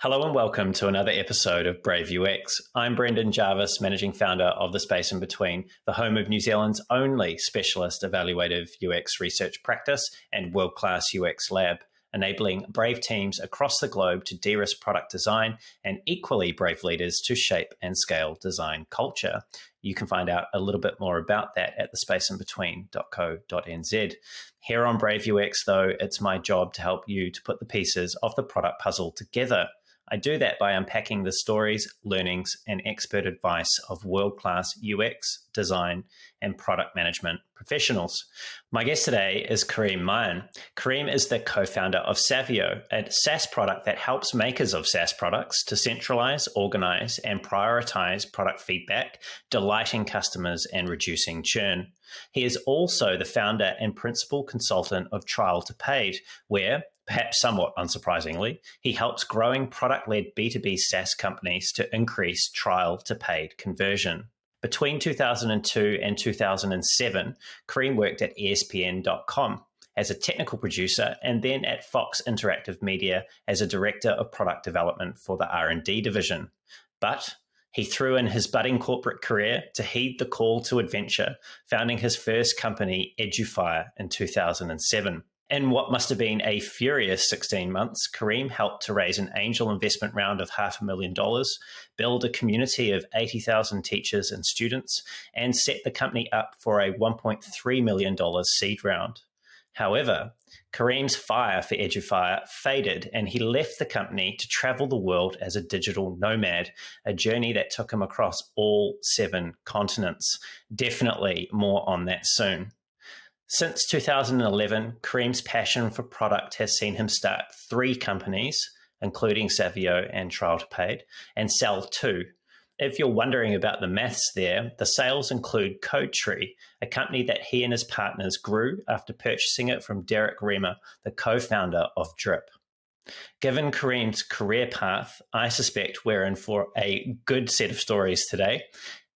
Hello and welcome to another episode of Brave UX. I'm Brendan Jarvis, managing founder of The Space in Between, the home of New Zealand's only specialist evaluative UX research practice and world-class UX lab, enabling brave teams across the globe to de-risk product design and equally brave leaders to shape and scale design culture. You can find out a little bit more about that at thespaceinbetween.co.nz. Here on Brave UX, though, it's my job to help you to put the pieces of the product puzzle together. I do that by unpacking the stories, learnings, and expert advice of world-class UX, design, and product management professionals. My guest today is Kareem Mayan. Kareem is the co-founder of Savio, a SaaS product that helps makers of SaaS products to centralise, organise, and prioritise product feedback, delighting customers and reducing churn. He is also the founder and principal consultant of Trial to Paid, where, perhaps somewhat unsurprisingly, he helps growing product-led B2B SaaS companies to increase trial to paid conversion. Between 2002 and 2007, Kareem worked at ESPN.com as a technical producer and then at Fox Interactive Media as a director of product development for the R&D division. But he threw in his budding corporate career to heed the call to adventure, founding his first company, EduFire, in 2007. In what must have been a furious 16 months, Kareem helped to raise an angel investment round of $500,000, build a community of 80,000 teachers and students, and set the company up for a $1.3 million seed round. However, Kareem's fire for EduFire faded and he left the company to travel the world as a digital nomad, a journey that took him across all 7 continents. Definitely more on that soon. Since 2011, Kareem's passion for product has seen him start 3 companies, including Savio and Trial to Paid, and sell 2. If you're wondering about the maths there, the sales include CodeTree, a company that he and his partners grew after purchasing it from Derek Remer, the co-founder of Drip. Given Kareem's career path, I suspect we're in for a good set of stories today.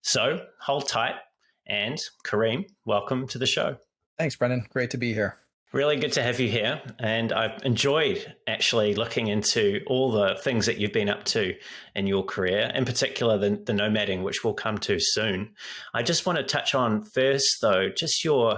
So hold tight, and Kareem, welcome to the show. Thanks, Brendan. Great to be here. Really good to have you here. And I've enjoyed actually looking into all the things that you've been up to in your career, in particular the nomading, which we'll come to soon. I just want to touch on first, though, just your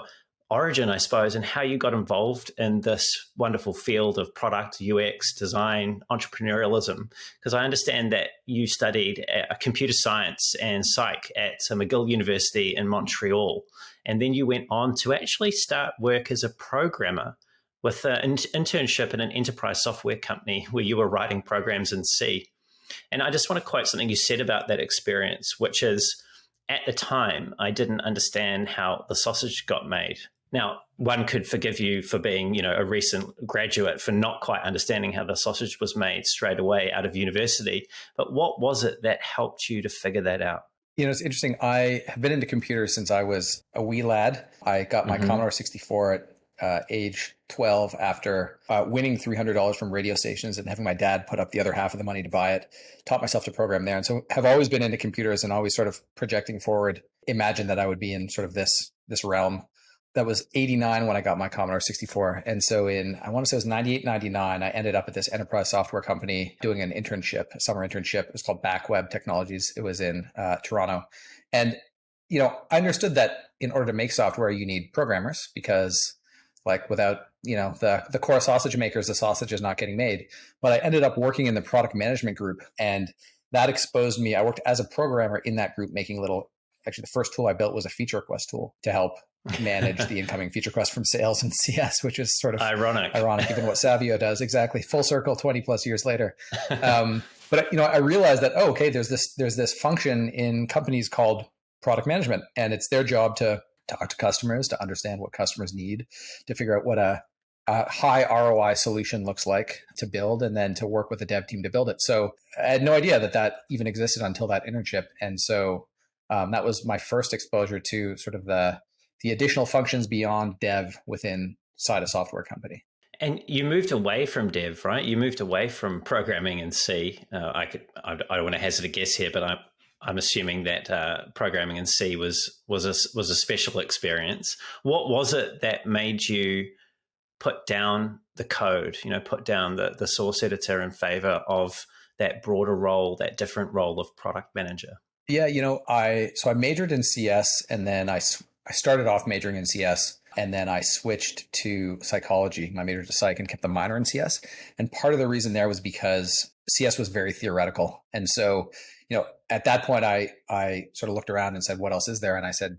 origin, I suppose, and how you got involved in this wonderful field of product, UX, design, entrepreneurialism, because I understand that you studied computer science and psych at McGill University in Montreal, and then you went on to actually start work as a programmer with an internship in an enterprise software company where you were writing programs in C. And I just want to quote something you said about that experience, which is, at the time, I didn't understand how the sausage got made. Now, one could forgive you for being, a recent graduate for not quite understanding how the sausage was made straight away out of university. But what was it that helped you to figure that out? It's interesting. I have been into computers since I was a wee lad. I got my Commodore 64 at age 12 after winning $300 from radio stations and having my dad put up the other half of the money to buy it. Taught myself to program there. And so have always been into computers and always sort of projecting forward, imagined that I would be in sort of this realm. That was 89 when I got my Commodore 64. And so I want to say it was 98, 99, I ended up at this enterprise software company doing an internship, a summer internship. It was called Backweb Technologies. It was in Toronto. And, I understood that in order to make software, you need programmers because without, the core sausage makers, the sausage is not getting made. But I ended up working in the product management group, and that exposed me. I worked as a programmer in that group making actually the first tool I built was a feature request tool to help manage the incoming feature requests from sales and CS, which is sort of ironic given what Savio does. Exactly. Full circle 20 plus years later. But I realized that, there's this function in companies called product management, and it's their job to talk to customers, to understand what customers need, to figure out what a high ROI solution looks like to build, and then to work with the dev team to build it. So I had no idea that even existed until that internship. And so that was my first exposure to sort of the additional functions beyond dev inside a software company. And you moved away from dev, right? You moved away from programming in C. I don't want to hazard a guess here, but I'm assuming that programming in C was a special experience. What was it that made you put down the code? Put down the source editor in favor of that broader role, that different role of product manager? Yeah, I majored in CS, and then I started off majoring in CS, and then I switched to psychology, my major to psych, and kept the minor in CS. And part of the reason there was because CS was very theoretical. And so, at that point, I sort of looked around and said, what else is there? And I said,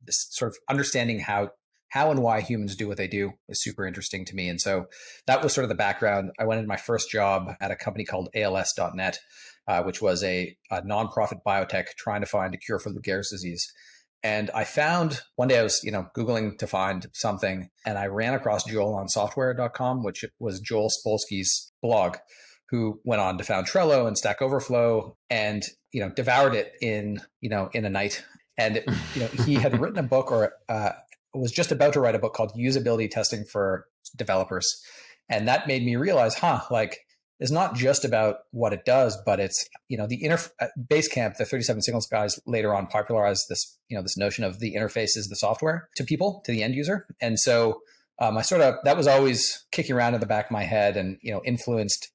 this sort of understanding how and why humans do what they do is super interesting to me. And so that was sort of the background. I went into my first job at a company called ALS.net, which was a nonprofit biotech trying to find a cure for Lou Gehrig's disease. And I found one day I was, Googling to find something, and I ran across Joel on software.com, which was Joel Spolsky's blog, who went on to found Trello and Stack Overflow, and, devoured it in a night. And, he had written a book, or was just about to write a book called Usability Testing for Developers. And that made me realize, it's not just about what it does, but it's, the Basecamp, the 37 Signals guys later on popularized this, this notion of the interface is the software to people, to the end user. And so that was always kicking around in the back of my head, and, influenced.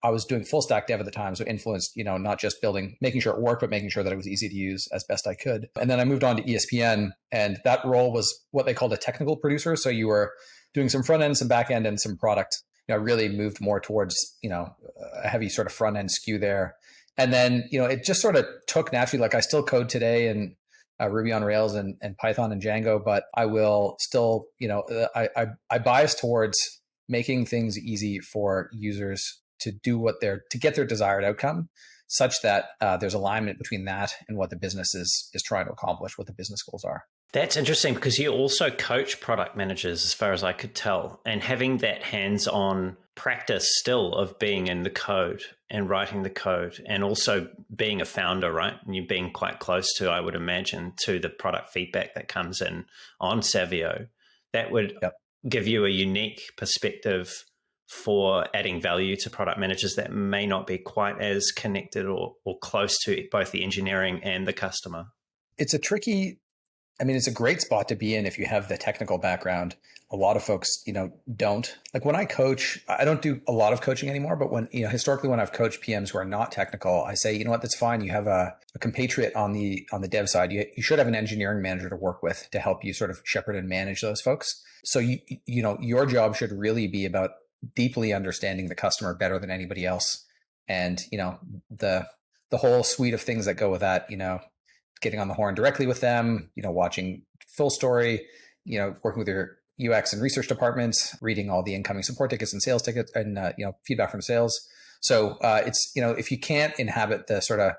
I was doing full stack dev at the time, so influenced, not just making sure it worked, but making sure that it was easy to use as best I could. And then I moved on to ESPN, and that role was what they called a technical producer. So you were doing some front end, some back end, and some product. I really moved more towards, a heavy sort of front end skew there. And then, it just sort of took naturally. Like, I still code today in Ruby on Rails and Python and Django, but I will still, I bias towards making things easy for users to do to get their desired outcome, such that there's alignment between that and what the business is trying to accomplish, what the business goals are. That's interesting, because you also coach product managers, as far as I could tell, and having that hands-on practice still of being in the code and writing the code, and also being a founder, right? And you being quite close to, I would imagine, to the product feedback that comes in on Savio, that would give you a unique perspective for adding value to product managers that may not be quite as connected or close to both the engineering and the customer. It's a great spot to be in if you have the technical background. A lot of folks, don't. Like, when I coach, I don't do a lot of coaching anymore, but when, historically when I've coached PMs who are not technical, I say, that's fine. You have a compatriot on the dev side. You should have an engineering manager to work with to help you sort of shepherd and manage those folks. So your job should really be about deeply understanding the customer better than anybody else. And, the whole suite of things that go with that, getting on the horn directly with them, watching full story, working with your UX and research departments, reading all the incoming support tickets and sales tickets and, feedback from sales. So it's, if you can't inhabit the sort of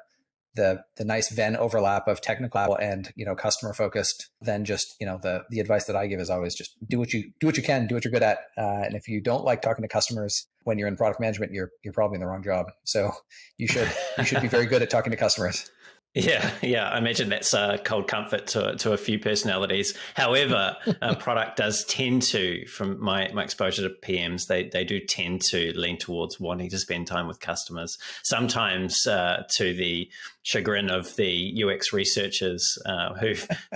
the nice Venn overlap of technical and, customer focused, then just, the advice that I give is always just do what you can, do what you're good at. And if you don't like talking to customers when you're in product management, you're probably in the wrong job. So you should be very good at talking to customers. Yeah. I imagine that's cold comfort to a few personalities. However, product does tend to, from my exposure to PMs, they do tend to lean towards wanting to spend time with customers, sometimes to the chagrin of the UX researchers who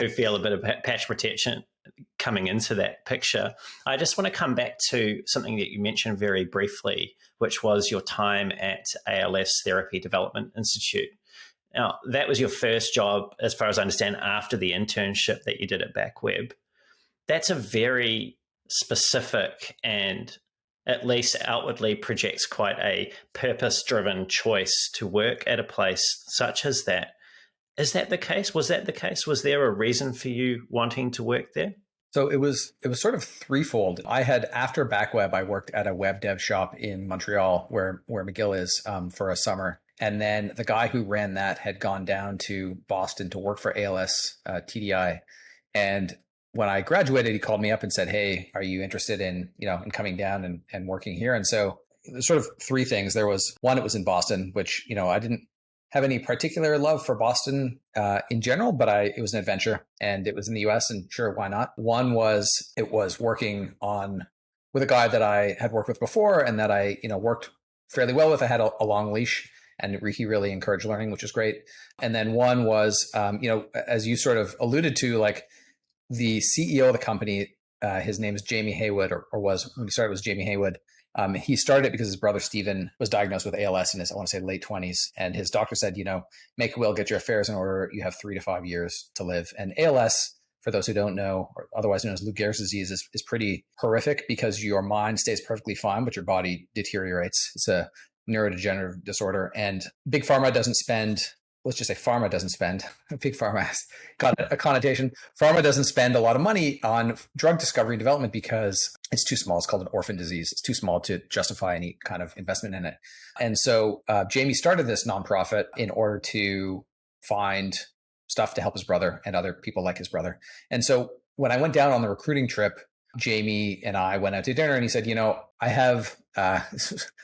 feel a bit of patch protection coming into that picture. I just want to come back to something that you mentioned very briefly, which was your time at ALS Therapy Development Institute. Now, that was your first job, as far as I understand, after the internship that you did at BackWeb. That's a very specific and at least outwardly projects quite a purpose-driven choice to work at a place such as that. Is that the case? Was that the case? Was there a reason for you wanting to work there? So it was sort of threefold. After BackWeb, I worked at a web dev shop in Montreal where McGill is for a summer. And then the guy who ran that had gone down to Boston to work for ALS TDI. And when I graduated, he called me up and said, "Hey, are you interested in coming down and working here?" And so there's sort of three things. There was one, it was in Boston, which, I didn't have any particular love for Boston in general, but it was an adventure, and it was in the US, and sure, why not? One was, it was working with a guy that I had worked with before and that I, worked fairly well with. I had a long leash, and he really encouraged learning, which was great. And then one was, as you sort of alluded to, like the CEO of the company, his name is Jamie Haywood, or was, when he started, was Jamie Haywood. He started it because his brother Stephen was diagnosed with ALS in his, I want to say, late 20s. And his doctor said, make a will, get your affairs in order. You have 3 to 5 years to live. And ALS, for those who don't know, or otherwise known as Lou Gehrig's disease, is pretty horrific because your mind stays perfectly fine, but your body deteriorates. It's a neurodegenerative disorder. And Big Pharma doesn't spend, let's just say pharma doesn't spend, Big Pharma has got a connotation. Pharma doesn't spend a lot of money on drug discovery and development because it's too small. It's called an orphan disease. It's too small to justify any kind of investment in it. And so Jamie started this nonprofit in order to find stuff to help his brother and other people like his brother. And so when I went down on the recruiting trip, Jamie and I went out to dinner and he said, I have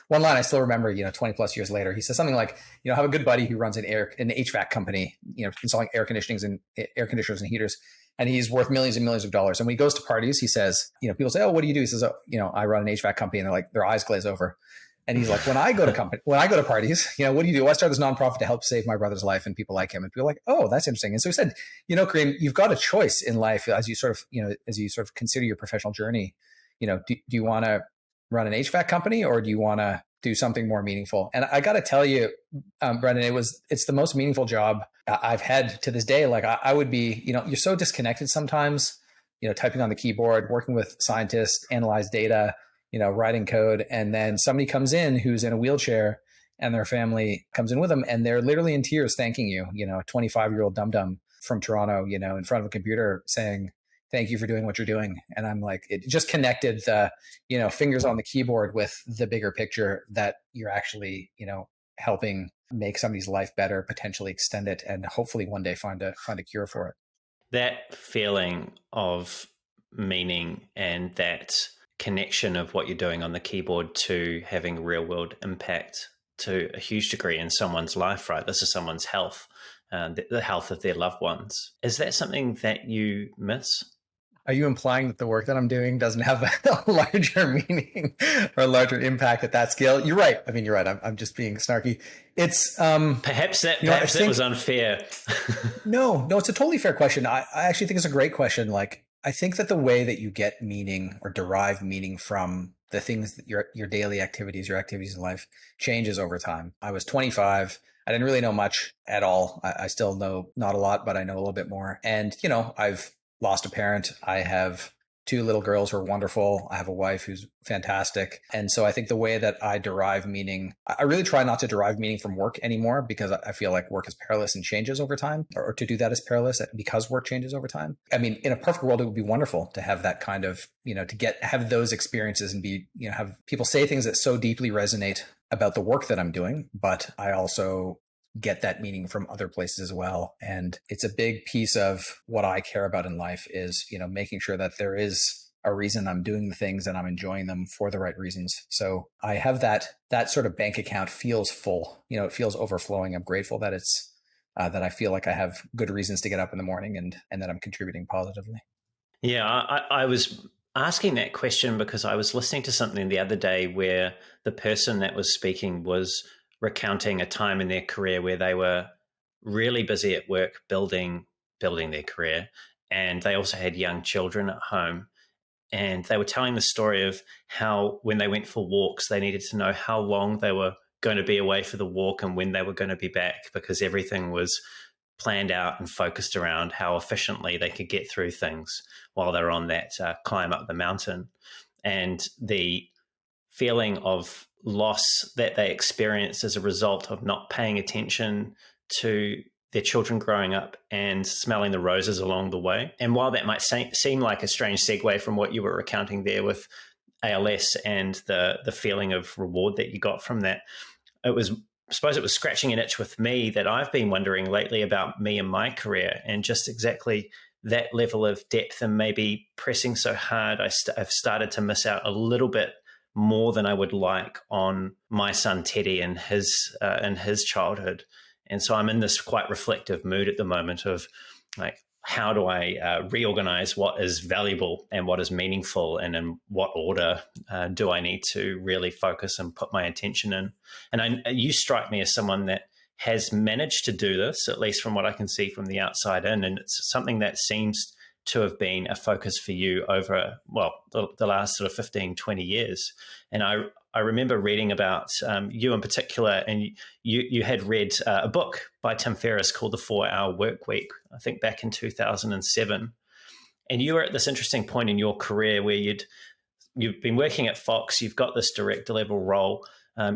one line I still remember, 20 plus years later. He says something like, I have a good buddy who runs an HVAC company, installing air conditioners and heaters. And he's worth millions and millions of dollars. And when he goes to parties, he says, people say, oh, what do you do? He says, I run an HVAC company. And they're like, their eyes glaze over. And he's like, when I go to parties, what do you do? Well, I started this nonprofit to help save my brother's life and people like him. And people are like, oh, that's interesting. And so he said, Kareem, you've got a choice in life as you sort of consider your professional journey. Do you want to run an HVAC company or do you want to do something more meaningful? And I got to tell you, Brendan, it's the most meaningful job I've had to this day. Like I would be, you're so disconnected sometimes, typing on the keyboard, working with scientists, analyze data, writing code. And then somebody comes in who's in a wheelchair and their family comes in with them and they're literally in tears thanking you, a 25-year-old dum-dum from Toronto, in front of a computer saying, thank you for doing what you're doing. And I'm like, it just connected the, fingers on the keyboard with the bigger picture that you're actually, helping make somebody's life better, potentially extend it, and hopefully one day find a cure for it. That feeling of meaning and that connection of what you're doing on the keyboard to having real world impact to a huge degree in someone's life, right? This is someone's health, the health of their loved ones. Is that something that you miss? Are you implying that the work that I'm doing doesn't have a larger meaning or a larger impact at that scale? You're right. I mean, you're right. I'm just being snarky. It's perhaps that was unfair. No, it's a totally fair question. I actually think it's a great question. Like, I think that the way that you get meaning or derive meaning from the things that your daily activities, your activities in life changes over time. I was 25. I didn't really know much at all. I still know not a lot, but I know a little bit more. And, I've lost a parent. I have 2 little girls who are wonderful. I have a wife who's fantastic. And so I think the way that I derive meaning, I really try not to derive meaning from work anymore because I feel like work is perilous and changes over time, or to do that is perilous because work changes over time. I mean, in a perfect world, it would be wonderful to have that kind of, have those experiences and be, have people say things that so deeply resonate about the work that I'm doing. But I also get that meaning from other places as well. And it's a big piece of what I care about in life is, making sure that there is a reason I'm doing the things and I'm enjoying them for the right reasons. So I have that sort of bank account feels full, it feels overflowing. I'm grateful that it's, that I feel like I have good reasons to get up in the morning and that I'm contributing positively. Yeah, I was asking that question because I was listening to something the other day where the person that was speaking was recounting a time in their career where they were really busy at work building their career, and they also had young children at home. And they were telling the story of how when they went for walks, they needed to know how long they were going to be away for the walk and when they were going to be back, because everything was planned out and focused around how efficiently they could get through things while they're on that climb up the mountain. And the feeling of loss that they experienced as a result of not paying attention to their children growing up and smelling the roses along the way. And while that might seem like a strange segue from what you were recounting there with ALS and the feeling of reward that you got from that, I suppose it was scratching an itch with me that I've been wondering lately about me and my career, and just exactly that level of depth and maybe pressing so hard. I've started to miss out a little bit more than I would like on my son Teddy and his childhood. And so I'm in this quite reflective mood at the moment of like, how do I reorganize what is valuable and what is meaningful, and in what order do I need to really focus and put my attention in? And you strike me as someone that has managed to do this, at least from what I can see from the outside in, and it's something that seems to have been a focus for you over, well, the last sort of 15, 20 years. And I remember reading about you in particular, and you had read a book by Tim Ferriss called The 4-Hour Workweek, I think back in 2007. And you were at this interesting point in your career where you've been working at Fox, you've got this director level role.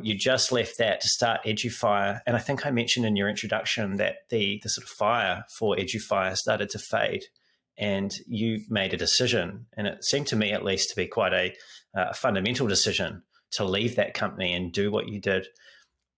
You just left that to start Edufire. And I think I mentioned in your introduction that the sort of fire for Edufire started to fade, and you made a decision. And it seemed to me, at least, to be quite a fundamental decision to leave that company and do what you did.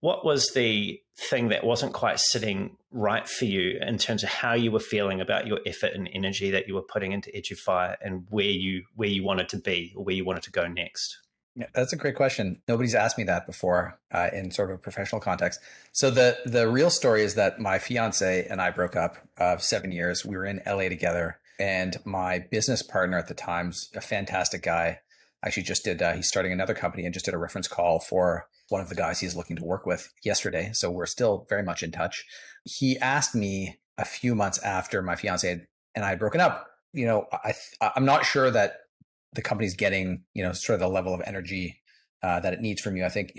What was the thing that wasn't quite sitting right for you in terms of how you were feeling about your effort and energy that you were putting into Edufire, and where you wanted to be or where you wanted to go next? Yeah, that's a great question. Nobody's asked me that before in sort of a professional context. So the real story is that my fiance and I broke up 7 years. We were in LA together, and my business partner at the time's a fantastic guy. Actually just did, he's starting another company and just did a reference call for one of the guys he's looking to work with yesterday. So we're still very much in touch. He asked me a few months after my fiance and I had broken up, I'm not sure that the company's getting, sort of the level of energy that it needs from you. I think,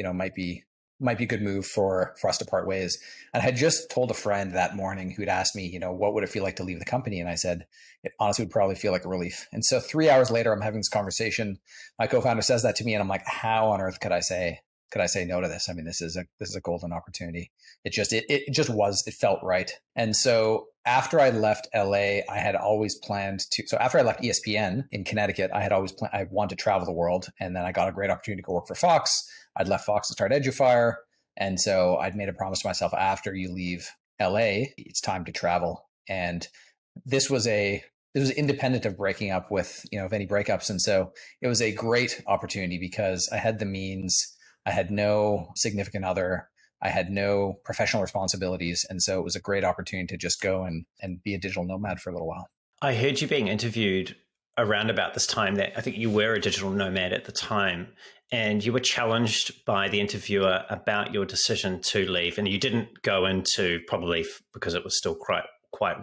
might be a good move for us to part ways. And I had just told a friend that morning who'd asked me, what would it feel like to leave the company? And I said, it honestly would probably feel like a relief. And so 3 hours later, I'm having this conversation. My co-founder says that to me, and I'm like, how on earth could I say no to this? I mean, this is a golden opportunity. It felt right. And so after I left LA, I had always planned to, so after I left ESPN in Connecticut, I had always planned, I wanted to travel the world. And then I got a great opportunity to go work for Fox. I'd left Fox to start Edufire. And so I'd made a promise to myself, after you leave LA, it's time to travel. And this was independent of breaking up with, of any breakups. And so it was a great opportunity because I had the means, I had no significant other, I had no professional responsibilities. And so it was a great opportunity to just go and be a digital nomad for a little while. I heard you being interviewed around about this time that I think you were a digital nomad at the time, and you were challenged by the interviewer about your decision to leave. And you didn't go into, probably because it was still quite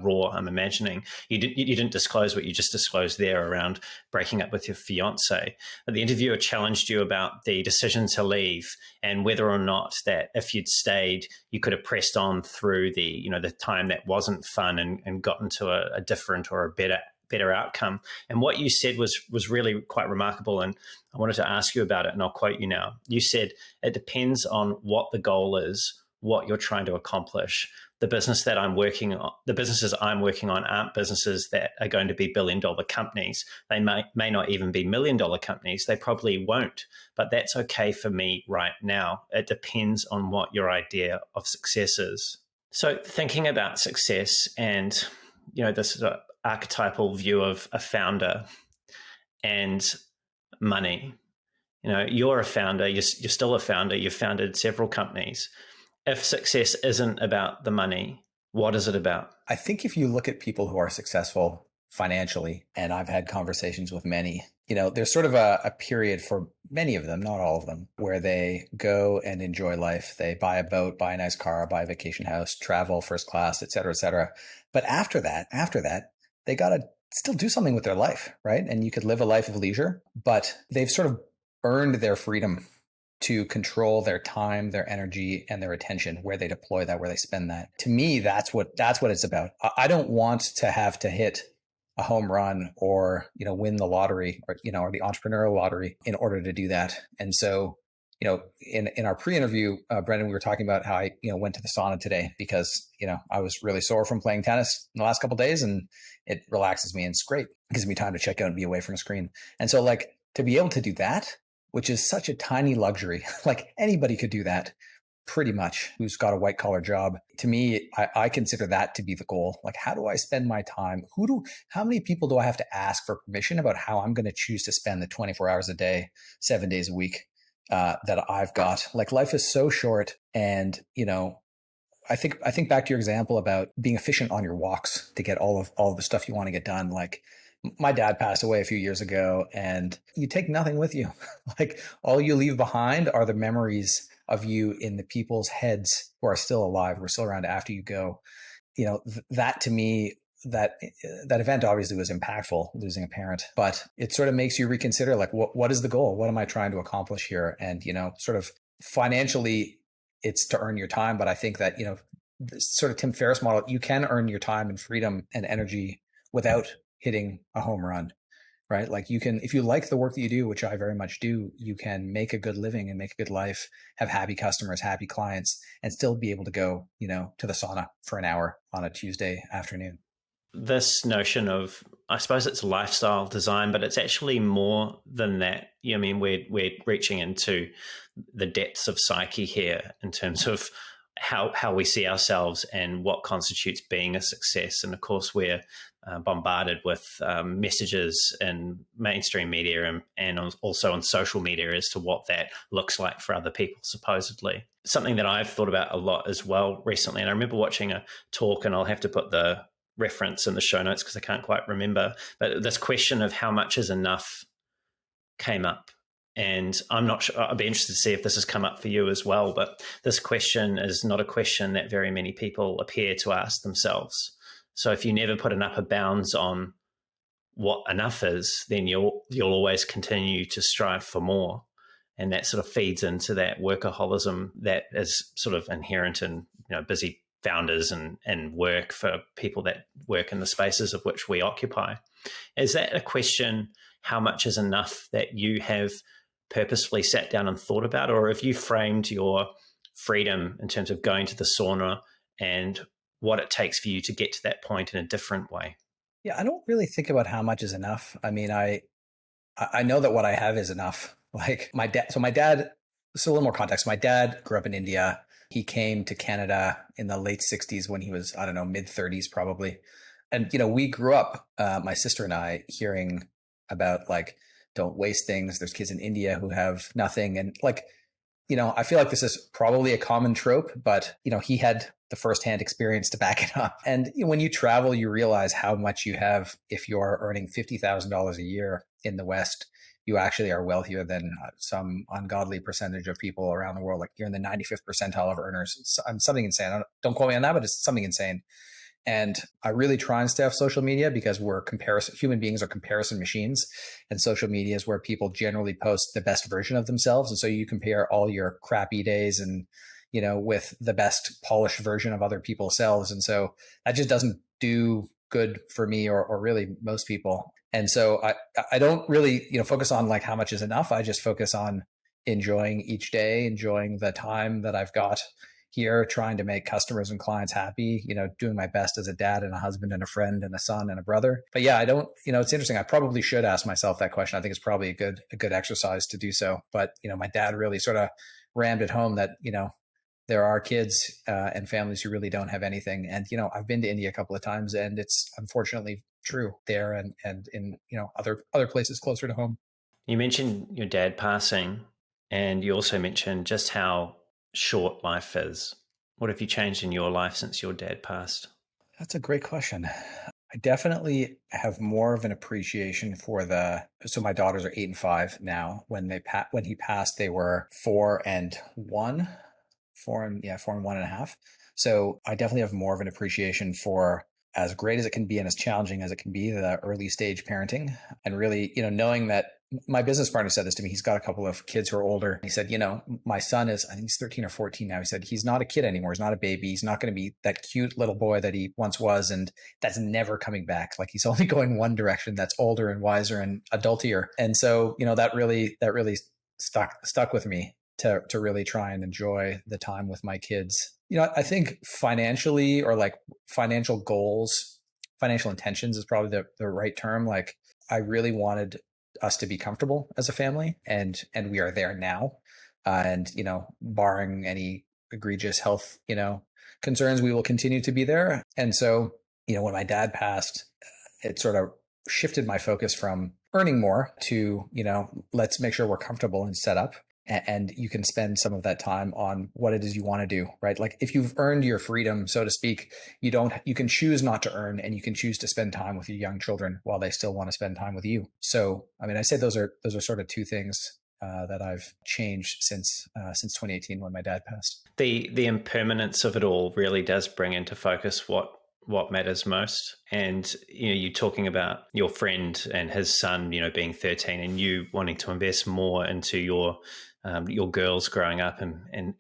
raw, I'm imagining. You didn't disclose what you just disclosed there around breaking up with your fiance. But the interviewer challenged you about the decision to leave and whether or not that if you'd stayed, you could have pressed on through the time that wasn't fun and gotten to a different or a better outcome. And what you said was really quite remarkable. And I wanted to ask you about it, and I'll quote you now. You said, "It depends on what the goal is, what you're trying to accomplish. The businesses I'm working on aren't businesses that are going to be billion-dollar companies. They may not even be million-dollar companies. They probably won't, but that's okay for me right now. It depends on what your idea of success is." So thinking about success and, this sort of archetypal view of a founder and money, you're a founder, you're still a founder, you've founded several companies. If success isn't about the money, what is it about? I think if you look at people who are successful financially, and I've had conversations with many, there's sort of a period for many of them, not all of them, where they go and enjoy life. They buy a boat, buy a nice car, buy a vacation house, travel first class, et cetera, et cetera. But after that, they got to still do something with their life, right? And you could live a life of leisure, but they've sort of earned their freedom to control their time, their energy, and their attention, where they deploy that, where they spend that. To me, that's what it's about. I don't want to have to hit a home run or, win the lottery or the entrepreneurial lottery in order to do that. And so, in our pre-interview, Brendan, we were talking about how I, went to the sauna today because, I was really sore from playing tennis in the last couple of days, and it relaxes me and it's great. It gives me time to check out and be away from a screen. And so to be able to do that, which is such a tiny luxury, like anybody could do that pretty much who's got a white collar job. To me, I consider that to be the goal. Like, how do I spend my time? How many people do I have to ask for permission about how I'm going to choose to spend the 24 hours a day, 7 days a week that I've got? Like, life is so short. And, I think back to your example about being efficient on your walks to get all of the stuff you want to get done. Like, my dad passed away a few years ago, and you take nothing with you. Like, all you leave behind are the memories of you in the people's heads who are still alive, who are still around after you go. That to me that event obviously was impactful, losing a parent, but it sort of makes you reconsider, like, what is the goal? What am I trying to accomplish here? And, sort of financially, it's to earn your time. But I think that, this sort of Tim Ferriss model, you can earn your time and freedom and energy without hitting a home run, right? Like, you can, if you like the work that you do, which I very much do, you can make a good living and make a good life, have happy customers, happy clients, and still be able to go, to the sauna for an hour on a Tuesday afternoon. This notion of, I suppose it's lifestyle design, but it's actually more than that. I mean, we're reaching into the depths of psyche here in terms of how we see ourselves and what constitutes being a success. And of course, we're bombarded with messages in mainstream media and also on social media as to what that looks like for other people, supposedly. Something that I've thought about a lot as well recently, and I remember watching a talk, and I'll have to put the reference in the show notes because I can't quite remember, but this question of how much is enough came up. And I'm not sure, I'd be interested to see if this has come up for you as well, but this question is not a question that very many people appear to ask themselves. So if you never put an upper bounds on what enough is, then you'll always continue to strive for more. And that sort of feeds into that workaholism that is sort of inherent in, busy founders and work for people that work in the spaces of which we occupy. Is that a question, how much is enough, that you have purposefully sat down and thought about, or have you framed your freedom in terms of going to the sauna and what it takes for you to get to that point in a different way? Yeah, I don't really think about how much is enough. I mean, I know that what I have is enough. Like my dad, so a little more context. My dad grew up in India. He came to Canada in the late 60s when he was, I don't know, mid 30s probably. And, we grew up, my sister and I, hearing about, like, don't waste things. There's kids in India who have nothing. And, like, I feel like this is probably a common trope, but, he had the firsthand experience to back it up. And when you travel, you realize how much you have. If you're earning $50,000 a year in the West, you actually are wealthier than some ungodly percentage of people around the world. Like, you're in the 95th percentile of earners. It's something insane. Don't quote me on that, but it's something insane. And I really try and stay off social media because human beings are comparison machines, and social media is where people generally post the best version of themselves. And so you compare all your crappy days and, with the best polished version of other people's selves. And so that just doesn't do good for me or really most people. And so I don't really, focus on, like, how much is enough. I just focus on enjoying each day, enjoying the time that I've got here, trying to make customers and clients happy, doing my best as a dad and a husband and a friend and a son and a brother. But yeah, I don't, it's interesting. I probably should ask myself that question. I think it's probably a good exercise to do so. But, my dad really sort of rammed it home that, there are kids and families who really don't have anything. And, I've been to India a couple of times, and it's unfortunately true there and in, other places closer to home. You mentioned your dad passing, and you also mentioned just how short life is. What have you changed in your life since your dad passed? That's a great question. I definitely have more of an appreciation for so my daughters are 8 and 5 now. When he passed, they were 4 and 1, 4 and 1.5. So I definitely have more of an appreciation for, as great as it can be and as challenging as it can be, the early stage parenting. And really, knowing that my business partner said this to me. He's got a couple of kids who are older. He said, my son is, I think he's 13 or 14 now. He said, he's not a kid anymore. He's not a baby. He's not going to be that cute little boy that he once was. And that's never coming back. Like, he's only going one direction. That's older and wiser and adultier. And so, that really stuck with me to really try and enjoy the time with my kids. I think financially, or like financial goals, financial intentions is probably the right term. Like, I really wanted us to be comfortable as a family, and we are there now. And, barring any egregious health, concerns, we will continue to be there. And so, when my dad passed, it sort of shifted my focus from earning more to, let's make sure we're comfortable and set up. And you can spend some of that time on what it is you want to do, right? Like, if you've earned your freedom, so to speak, you can choose not to earn, and you can choose to spend time with your young children while they still want to spend time with you. So, I mean, I say those are sort of two things that I've changed since 2018 when my dad passed. The impermanence of it all really does bring into focus what what matters most. And, you're talking about your friend and his son, being 13 and you wanting to invest more into your girls growing up and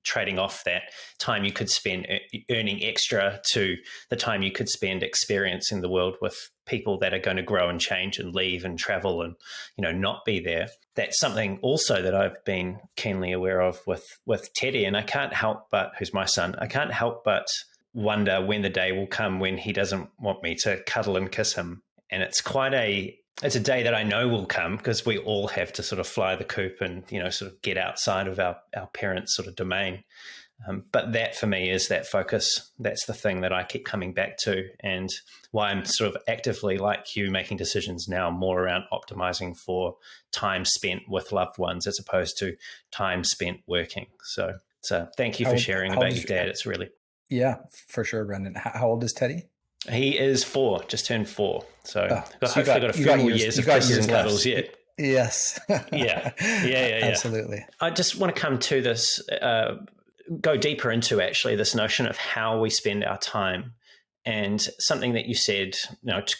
trading off that time you could spend earning extra to the time you could spend experiencing the world with people that are going to grow and change and leave and travel and, not be there. That's something also that I've been keenly aware of with Teddy. And I can't help but, who's my son, I can't help but wonder when the day will come when he doesn't want me to cuddle and kiss him. And it's a day that I know will come because we all have to sort of fly the coop and, sort of get outside of our parents' sort of domain. But that for me is that focus. That's the thing that I keep coming back to, and why I'm sort of actively, like you, making decisions now more around optimizing for time spent with loved ones as opposed to time spent working. So thank you for sharing about your dad. It's really... Yeah, for sure, Brendan. How old is Teddy? He is 4, just turned 4. So hopefully got a few more years of kisses and cuddles yet. Yes. Yeah. Absolutely. I just want to come to this, go deeper into actually this notion of how we spend our time, and something that you said,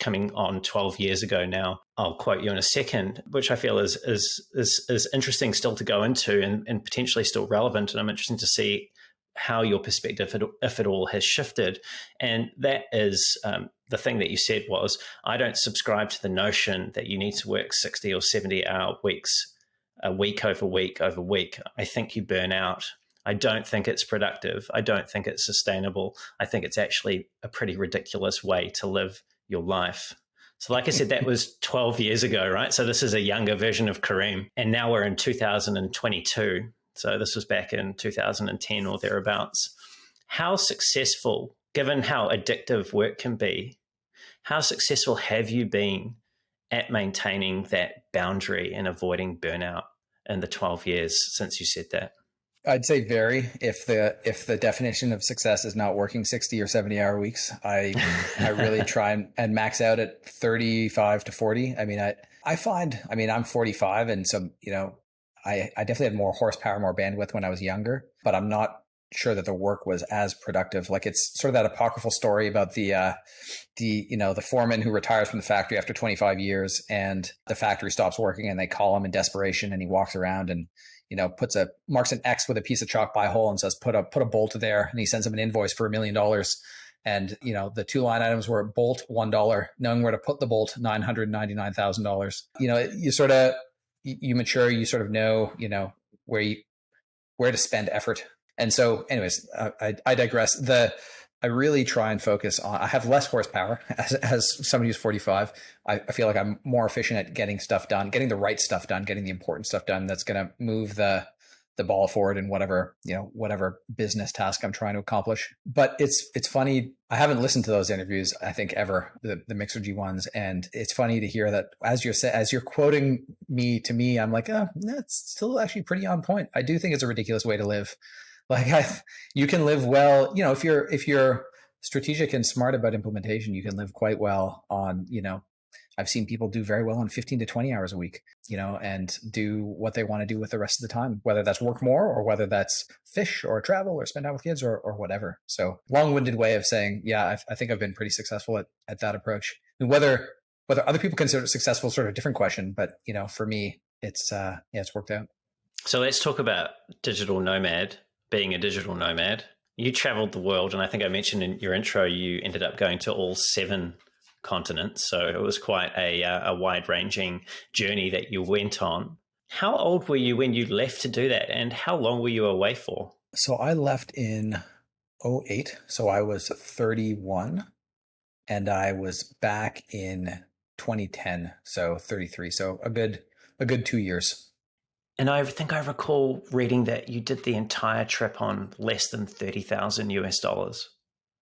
coming on 12 years ago now. I'll quote you in a second, which I feel is interesting still to go into and potentially still relevant. And I'm interested to see how your perspective, if it all, has shifted. And that is the thing that you said was, I don't subscribe to the notion that you need to work 60 or 70-hour weeks, week over week over week. I think you burn out. I don't think it's productive. I don't think it's sustainable. I think it's actually a pretty ridiculous way to live your life. So like I said, that was 12 years ago, right? So this is a younger version of Kareem. And now we're in 2022. So this was back in 2010 or thereabouts. How successful, given how addictive work can be, how successful have you been at maintaining that boundary and avoiding burnout in the 12 years since you said that? I'd say very. If the definition of success is not working 60 or 70-hour weeks, I really try and max out at 35 to 40. I mean, I find I'm 45, and so I definitely had more horsepower, more bandwidth when I was younger, but I'm not sure that the work was as productive. Like, it's sort of that apocryphal story about the foreman who retires from the factory after 25 years, and the factory stops working, and they call him in desperation, and he walks around and marks an X with a piece of chalk by a hole and says, put a bolt there. And he sends him an invoice for $1 million. And, the 2 line items were bolt, $1, knowing where to put the bolt, $999,000. You mature, you sort of know, where to spend effort. And so anyways, I digress. I really try and focus on, I have less horsepower as somebody who's 45. I feel like I'm more efficient at getting stuff done, getting the right stuff done, getting the important stuff done that's going to move the ball forward in whatever business task I'm trying to accomplish. But it's funny. I haven't listened to those interviews, I think, ever, the Mixergy ones. And it's funny to hear that as you're quoting me to me, I'm like, that's still actually pretty on point. I do think it's a ridiculous way to live. Like, you can live well, if you're strategic and smart about implementation, you can live quite well on, I've seen people do very well on 15 to 20 hours a week, and do what they want to do with the rest of the time, whether that's work more or whether that's fish or travel or spend time with kids or whatever. So long-winded way of saying, yeah, I think I've been pretty successful at that approach. And whether other people consider it successful, sort of a different question, but for me, it's worked out. So let's talk about digital nomad. Being a digital nomad, you traveled the world, and I think I mentioned in your intro, you ended up going to all 7 continents. So it was quite a wide-ranging journey that you went on. How old were you when you left to do that, and how long were you away for? So I left in 2008. So I was 31, and I was back in 2010. So 33. So a good 2 years. And I think I recall reading that you did the entire trip on less than $30,000 US.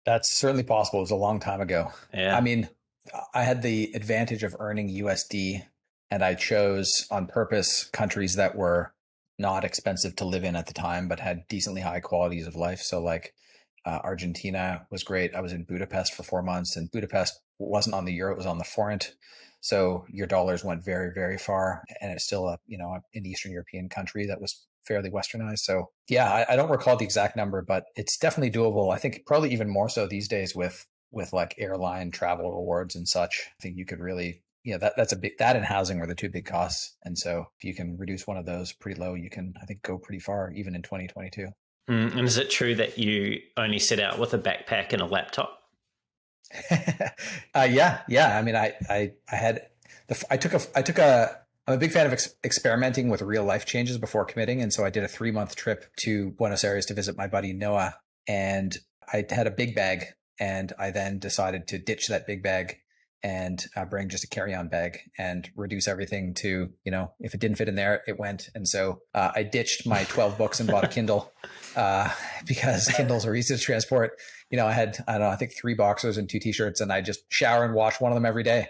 That's certainly possible. It was a long time ago. Yeah. I mean, I had the advantage of earning USD, and I chose on purpose countries that were not expensive to live in at the time, but had decently high qualities of life. So like Argentina was great. I was in Budapest for 4 months, and Budapest wasn't on the euro, it was on the forint. So your dollars went very, very far, and it's still an Eastern European country that was fairly westernized. So yeah, I don't recall the exact number, but it's definitely doable. I think probably even more so these days with with like airline travel rewards and such. I think you could really, that's a big, that and housing were the two big costs. And so if you can reduce one of those pretty low, you can, I think, go pretty far even in 2022. And is it true that you only set out with a backpack and a laptop? Yeah. I mean, I'm a big fan of experimenting with real life changes before committing. And so I did a 3-month trip to Buenos Aires to visit my buddy Noah. And I had a big bag, and I then decided to ditch that big bag and bring just a carry-on bag and reduce everything to, if it didn't fit in there, it went. And so I ditched my 12 books and bought a Kindle because Kindles are easy to transport. I had, I think 3 boxers and 2 t-shirts, and I just shower and wash one of them every day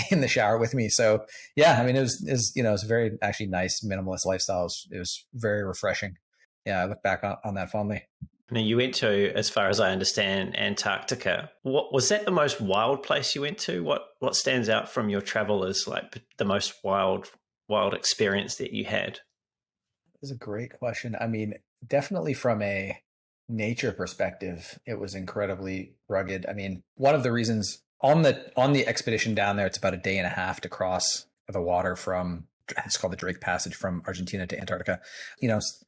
in the shower with me. So yeah, I mean, it was a very actually nice minimalist lifestyle. It was very refreshing. Yeah, I look back on that fondly. Now, you went to, as far as I understand, Antarctica. What was that the most wild place you went to? What stands out from your travel as like the most wild experience that you had? That's a great question. I mean, definitely from a nature perspective, it was incredibly rugged. I mean, one of the reasons on the expedition down there, it's about a day and a half to cross the water from, it's called the Drake Passage, from Argentina to Antarctica,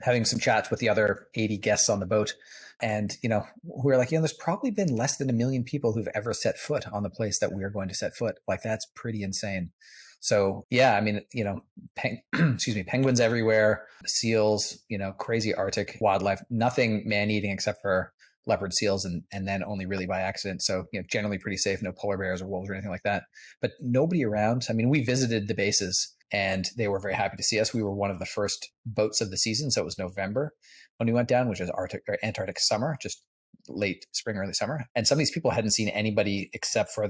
having some chats with the other 80 guests on the boat. And, we were like, there's probably been less than 1 million people who've ever set foot on the place that we're going to set foot. Like, that's pretty insane. So yeah, I mean, penguins everywhere, seals, crazy Arctic wildlife, nothing man-eating except for leopard seals, and then only really by accident. So, generally pretty safe, no polar bears or wolves or anything like that, but nobody around. I mean, we visited the bases and they were very happy to see us. We were one of the first boats of the season. So it was November when we went down, which is Antarctic summer, just late spring, early summer. And some of these people hadn't seen anybody except for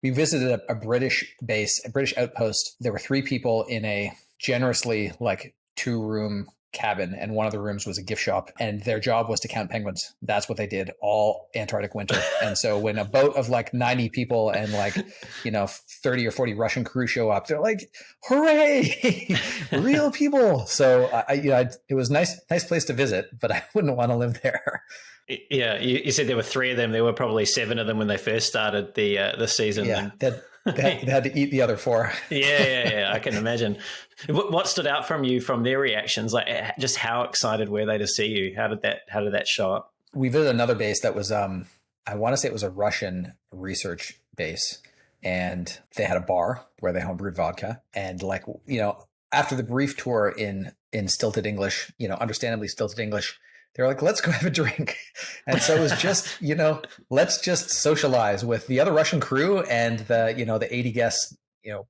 we visited a British base, a British outpost. There were 3 people in a generously 2-room cabin, and one of the rooms was a gift shop, and their job was to count penguins. That's what they did all Antarctic winter. And so when a boat of 90 people and 30 or 40 Russian crew show up, they're like, hooray, real people. So it was nice place to visit, but I wouldn't want to live there. Yeah, you said there were 3 of them. There were probably 7 of them when they first started the season. Yeah, they had to eat the other 4. Yeah, I can imagine. What stood out from you from their reactions? Like, just how excited were they to see you? How did that show up? We visited another base that was, I want to say it was a Russian research base, and they had a bar where they homebrewed vodka. And after the brief tour in stilted English, understandably stilted English, they were like, let's go have a drink. And so it was just, let's just socialize with the other Russian crew and the 80 guests,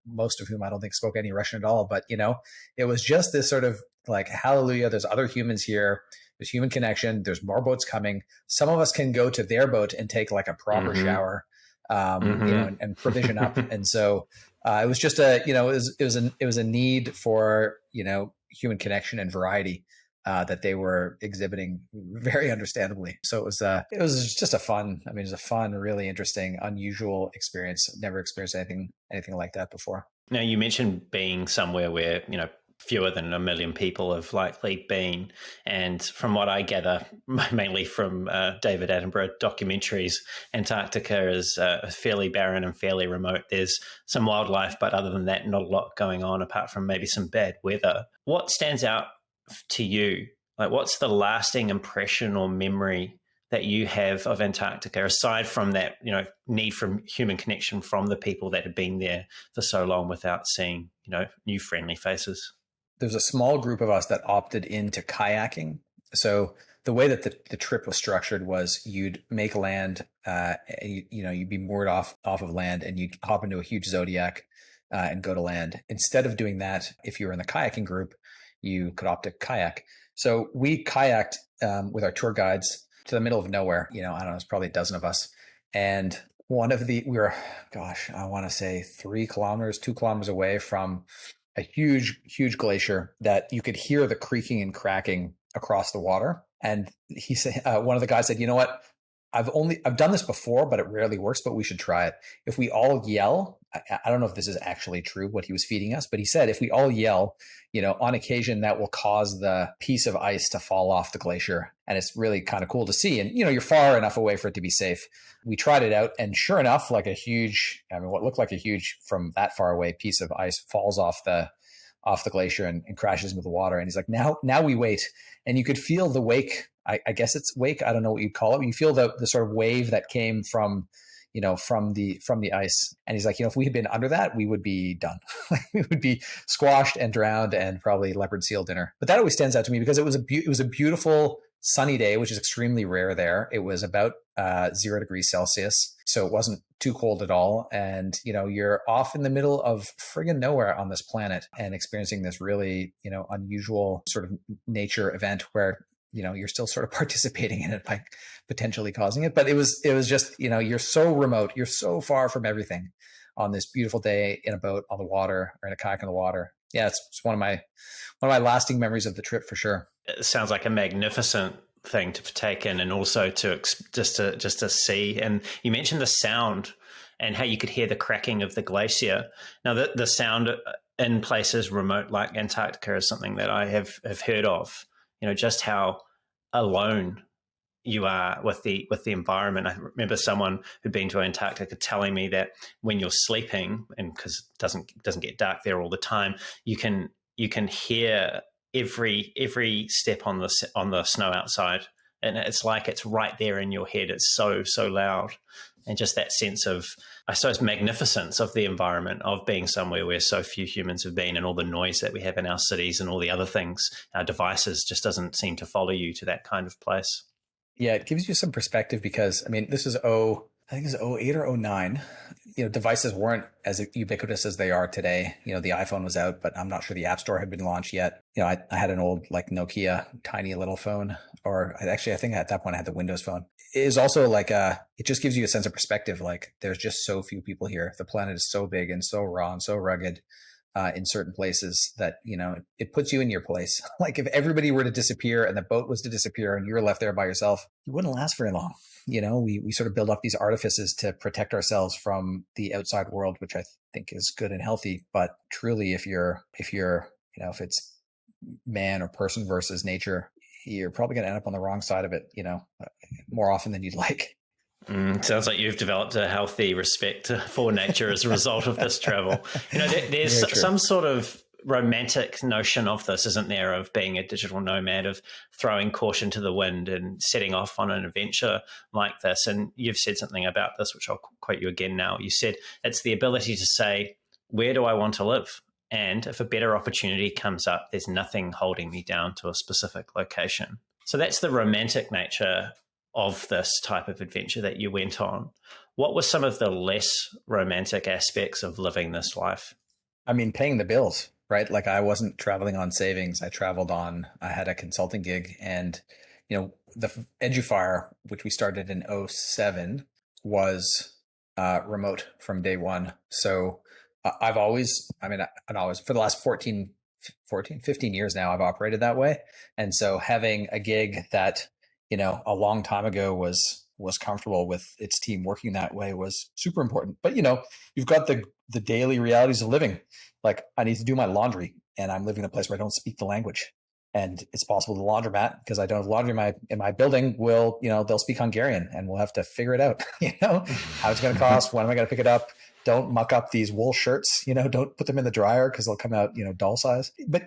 most of whom I don't think spoke any Russian at all. But, it was just this sort of hallelujah, there's other humans here. There's human connection. There's more boats coming. Some of us can go to their boat and take a proper shower, and provision up. And so it was just it was a need for, human connection and variety. That they were exhibiting very understandably. So it was just a fun, really interesting, unusual experience. Never experienced anything like that before. Now, you mentioned being somewhere where, fewer than 1 million people have likely been. And from what I gather, mainly from David Attenborough documentaries, Antarctica is fairly barren and fairly remote. There's some wildlife, but other than that, not a lot going on apart from maybe some bad weather. What stands out to you? What's the lasting impression or memory that you have of Antarctica, aside from that, need for human connection from the people that have been there for so long without seeing, new friendly faces? There's a small group of us that opted into kayaking. So the way that the trip was structured was you'd make land, you'd be moored off of land, and you'd hop into a huge Zodiac and go to land. Instead of doing that, if you were in the kayaking group, you could opt to kayak. So we kayaked with our tour guides to the middle of nowhere. I don't know, it's probably a dozen of us. And we were, I want to say 2 kilometers away from a huge, huge glacier that you could hear the creaking and cracking across the water. And he said, one of the guys said, you know what? I've done this before, but it rarely works, but we should try it. If we all yell, I don't know if this is actually true, what he was feeding us, but he said, if we all yell, on occasion, that will cause the piece of ice to fall off the glacier. And it's really kind of cool to see. And, you're far enough away for it to be safe. We tried it out, and sure enough, what looked like a huge from that far away piece of ice falls off the glacier and crashes into the water. And he's like, now we wait. And you could feel the wake. I guess it's wake. I don't know what you'd call it. You feel the sort of wave that came from the ice. And he's like, if we had been under that, we would be done. We would be squashed and drowned and probably leopard seal dinner. But that always stands out to me because it was a beautiful sunny day, which is extremely rare there. It was about 0 degrees Celsius. So it wasn't too cold at all. And, you're off in the middle of friggin' nowhere on this planet and experiencing this really, unusual sort of nature event where, you're still sort of participating in it by potentially causing it. But it was just, you're so remote, you're so far from everything on this beautiful day in a boat on the water or in a kayak on the water. Yeah, it's one of my lasting memories of the trip for sure. It sounds like a magnificent thing to take in, and also to just to see. And you mentioned the sound and how you could hear the cracking of the glacier. Now, the sound in places remote like Antarctica is something that I have heard of. Just how alone you are with the environment. I remember someone who'd been to Antarctica telling me that when you're sleeping, and because it doesn't get dark there all the time, you can hear every step on the snow outside, and it's like it's right there in your head. It's so loud, and just that sense of, I suppose, magnificence of the environment, of being somewhere where so few humans have been, and all the noise that we have in our cities and all the other things, our devices, just doesn't seem to follow you to that kind of place. Yeah, it gives you some perspective because, this is I think it's 08 or 09. Devices weren't as ubiquitous as they are today. The iPhone was out, but I'm not sure the App Store had been launched yet. I had an old Nokia tiny little phone, or I think at that point I had the Windows phone. It is also it just gives you a sense of perspective. Like, there's just so few people here. The planet is so big and so raw and so rugged in certain places that, it puts you in your place. Like, if everybody were to disappear and the boat was to disappear and you were left there by yourself, you wouldn't last very long. We sort of build up these artifices to protect ourselves from the outside world, which I think is good and healthy. But truly, if it's man or person versus nature, you're probably going to end up on the wrong side of it, more often than you'd like. Sounds like you've developed a healthy respect for nature as a result of this travel. There's some sort of romantic notion of this, isn't there, of being a digital nomad, of throwing caution to the wind and setting off on an adventure like this. And you've said something about this, which I'll quote you again now. You said, it's the ability to say, where do I want to live? And if a better opportunity comes up, there's nothing holding me down to a specific location. So that's the romantic nature of this type of adventure that you went on. What were some of the less romantic aspects of living this life? Paying the bills, right? Like, I wasn't traveling on savings. I had a consulting gig, and, the Edufire, which we started in 07, was remote from day one. So I've always, for the last 15 years now, I've operated that way. And so having a gig that, a long time ago was comfortable with its team working that way was super important. But, you've got the daily realities of living. Like, I need to do my laundry, and I'm living in a place where I don't speak the language. And it's possible the laundromat, because I don't have laundry in my building, will, they'll speak Hungarian, and we'll have to figure it out, how it's going to cost, when am I going to pick it up? Don't muck up these wool shirts, don't put them in the dryer because they'll come out, doll size. But,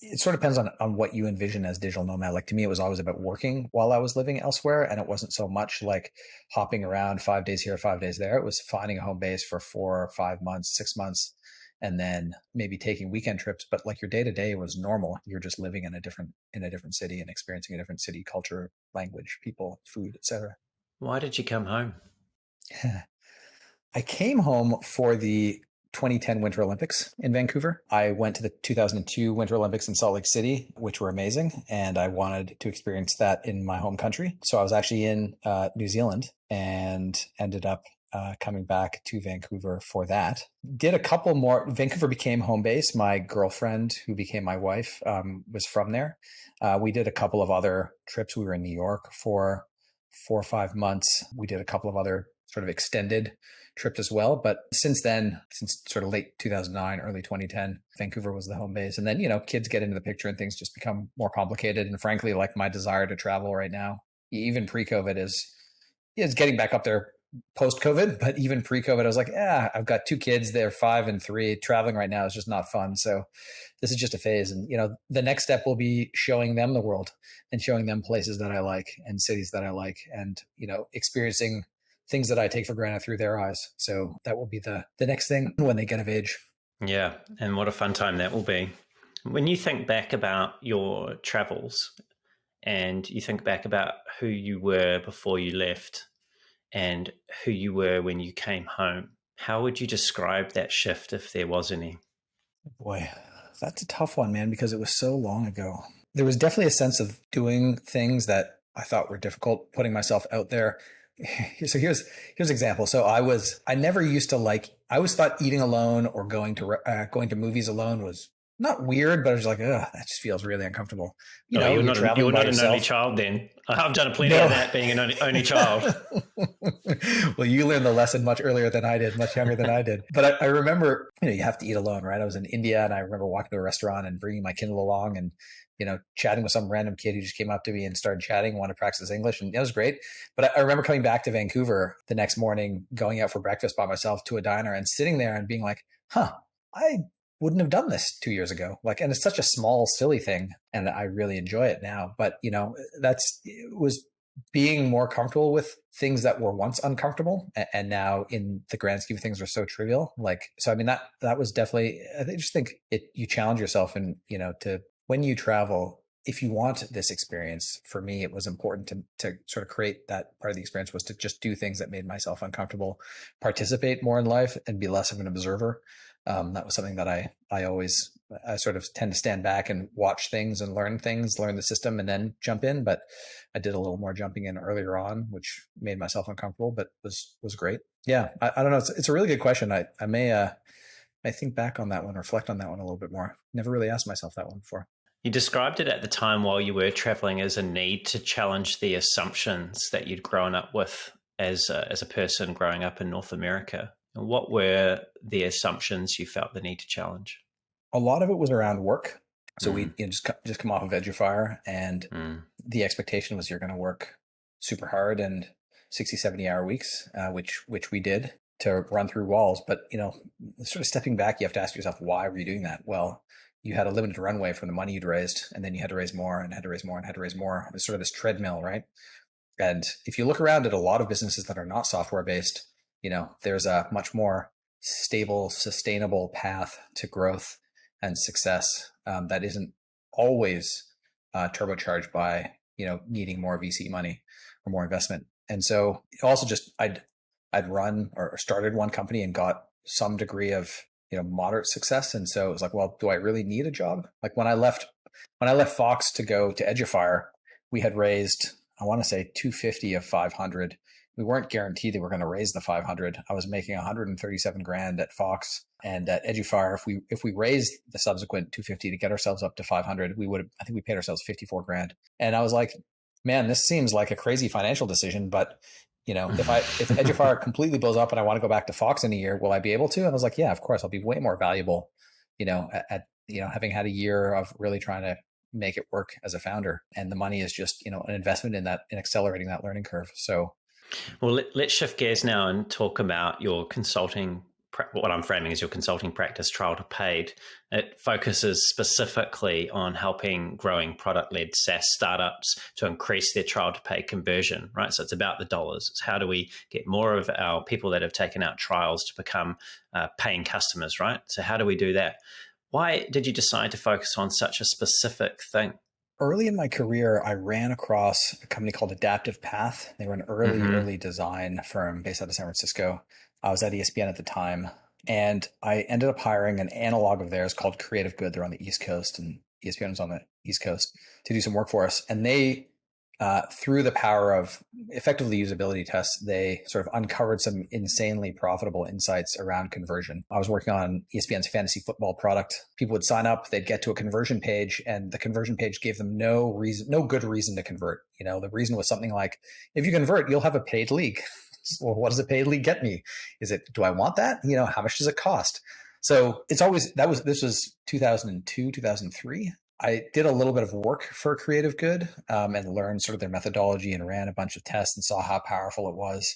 it sort of depends on what you envision as digital nomad. Like, to me, it was always about working while I was living elsewhere. And it wasn't so much like hopping around 5 days here, 5 days there. It was finding a home base for 4 or 5 months, 6 months, and then maybe taking weekend trips. But like, your day to day was normal. You're just living in a different city and experiencing a different city, culture, language, people, food, etc. Why did you come home? I came home for the 2010 Winter Olympics in Vancouver. I went to the 2002 Winter Olympics in Salt Lake City, which were amazing, and I wanted to experience that in my home country. So I was actually in New Zealand and ended up coming back to Vancouver for that. Did a couple more. Vancouver became home base. My girlfriend, who became my wife, was from there. We did a couple of other trips. We were in New York for 4 or 5 months. We did a couple of other sort of extended trips as well. But since then, since sort of late 2009, early 2010, Vancouver was the home base. And then, kids get into the picture and things just become more complicated. And frankly, like my desire to travel right now, even pre-COVID is getting back up there post-COVID, but even pre-COVID, I was like, I've got 2 kids. They're 5 and 3. Traveling right now is just not fun. So this is just a phase. And, the next step will be showing them the world and showing them places that I like and cities that I like and, experiencing things that I take for granted through their eyes. So that will be the next thing when they get of age. Yeah. And what a fun time that will be. When you think back about your travels and you think back about who you were before you left and who you were when you came home, how would you describe that shift if there was any? Boy, that's a tough one, man, because it was so long ago. There was definitely a sense of doing things that I thought were difficult, putting myself out there. So here's an example. So I never used to I always thought eating alone or going to movies alone was not weird, but I was like, that just feels really uncomfortable. You're not an only child then. I've done plenty of that being an only child. Well, you learned the lesson much earlier than I did, much younger than I did. But I remember, you have to eat alone, right? I was in India and I remember walking to a restaurant and bringing my Kindle along and, chatting with some random kid who just came up to me and started chatting, wanted to practice English. And it was great. But I remember coming back to Vancouver the next morning, going out for breakfast by myself to a diner and sitting there and being like, I wouldn't have done this 2 years ago. And it's such a small, silly thing. And I really enjoy it now. But, it was being more comfortable with things that were once uncomfortable and now in the grand scheme of things are so trivial. So, I mean, that was definitely, I just think you challenge yourself and, when you travel, if you want this experience, for me, it was important to sort of create that part of the experience was to just do things that made myself uncomfortable, participate more in life and be less of an observer. That was something that I sort of tend to stand back and watch things and learn the system and then jump in. But I did a little more jumping in earlier on, which made myself uncomfortable, but was great. Yeah. I don't know. It's a really good question. I may think back on that one, reflect on that one a little bit more. Never really asked myself that one before. You described it at the time while you were traveling as a need to challenge the assumptions that you'd grown up with as a person growing up in North America. And what were the assumptions you felt the need to challenge? A lot of it was around work. So we just come off of Edufire and the expectation was you're going to work super hard and 60, 70-hour weeks, which we did to run through walls. But, sort of stepping back, you have to ask yourself, why were you doing that? Well, you had a limited runway from the money you'd raised, and then you had to raise more and had to raise more and had to raise more. It was sort of this treadmill, right? And if you look around at a lot of businesses that are not software-based, there's a much more stable, sustainable path to growth and success that isn't always turbocharged by, needing more VC money or more investment. And so also just I'd run or started one company and got some degree of, moderate success. And so it was like, well, do I really need a job? Like when I left Fox to go to Edufire, we had raised, I want to say 250 of 500. We weren't guaranteed that we're going to raise the 500. I was making 137 grand at Fox and at Edufire. If we raised the subsequent 250 to get ourselves up to 500, I think we paid ourselves 54 grand. And I was like, man, this seems like a crazy financial decision, but if Edufire completely blows up and I want to go back to Fox in a year, will I be able to? And I was like, yeah, of course, I'll be way more valuable, having had a year of really trying to make it work as a founder. And the money is just, an investment in accelerating that learning curve. So, well, let's shift gears now and talk about your consulting. What I'm framing as your consulting practice, Trial to Paid. It focuses specifically on helping growing product-led SaaS startups to increase their trial to pay conversion, right? So it's about the dollars. It's how do we get more of our people that have taken out trials to become paying customers, right? So how do we do that? Why did you decide to focus on such a specific thing? Early in my career, I ran across a company called Adaptive Path. They were an early design firm based out of San Francisco. I was at ESPN at the time, and I ended up hiring an analog of theirs called Creative Good. They're on the East Coast, and ESPN was on the East Coast to do some work for us. And they through the power of effectively usability tests, they sort of uncovered some insanely profitable insights around conversion. I was working on ESPN's fantasy football product. People would sign up, they'd get to a conversion page, and the conversion page gave them no good reason to convert. The reason was something like, if you convert, you'll have a paid league. Well, what does a paid league get me? Do I want that? How much does it cost? So this was 2002, 2003. I did a little bit of work for Creative Good and learned sort of their methodology and ran a bunch of tests and saw how powerful it was.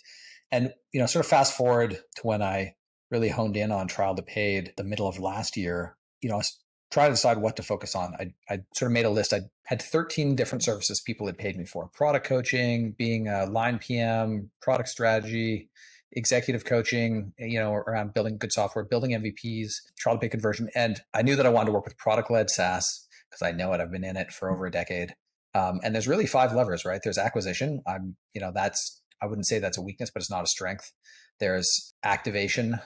And, sort of fast forward to when I really honed in on trial to paid the middle of last year, I was trying to decide what to focus on. I sort of made a list. I had 13 different services people had paid me for: product coaching, being a line PM, product strategy, executive coaching, around building good software, building MVPs, trial to pay conversion. And I knew that I wanted to work with product-led SaaS because I know it. I've been in it for over a decade. And there's really 5 levers, right? There's acquisition. I wouldn't say that's a weakness, but it's not a strength. There's activation,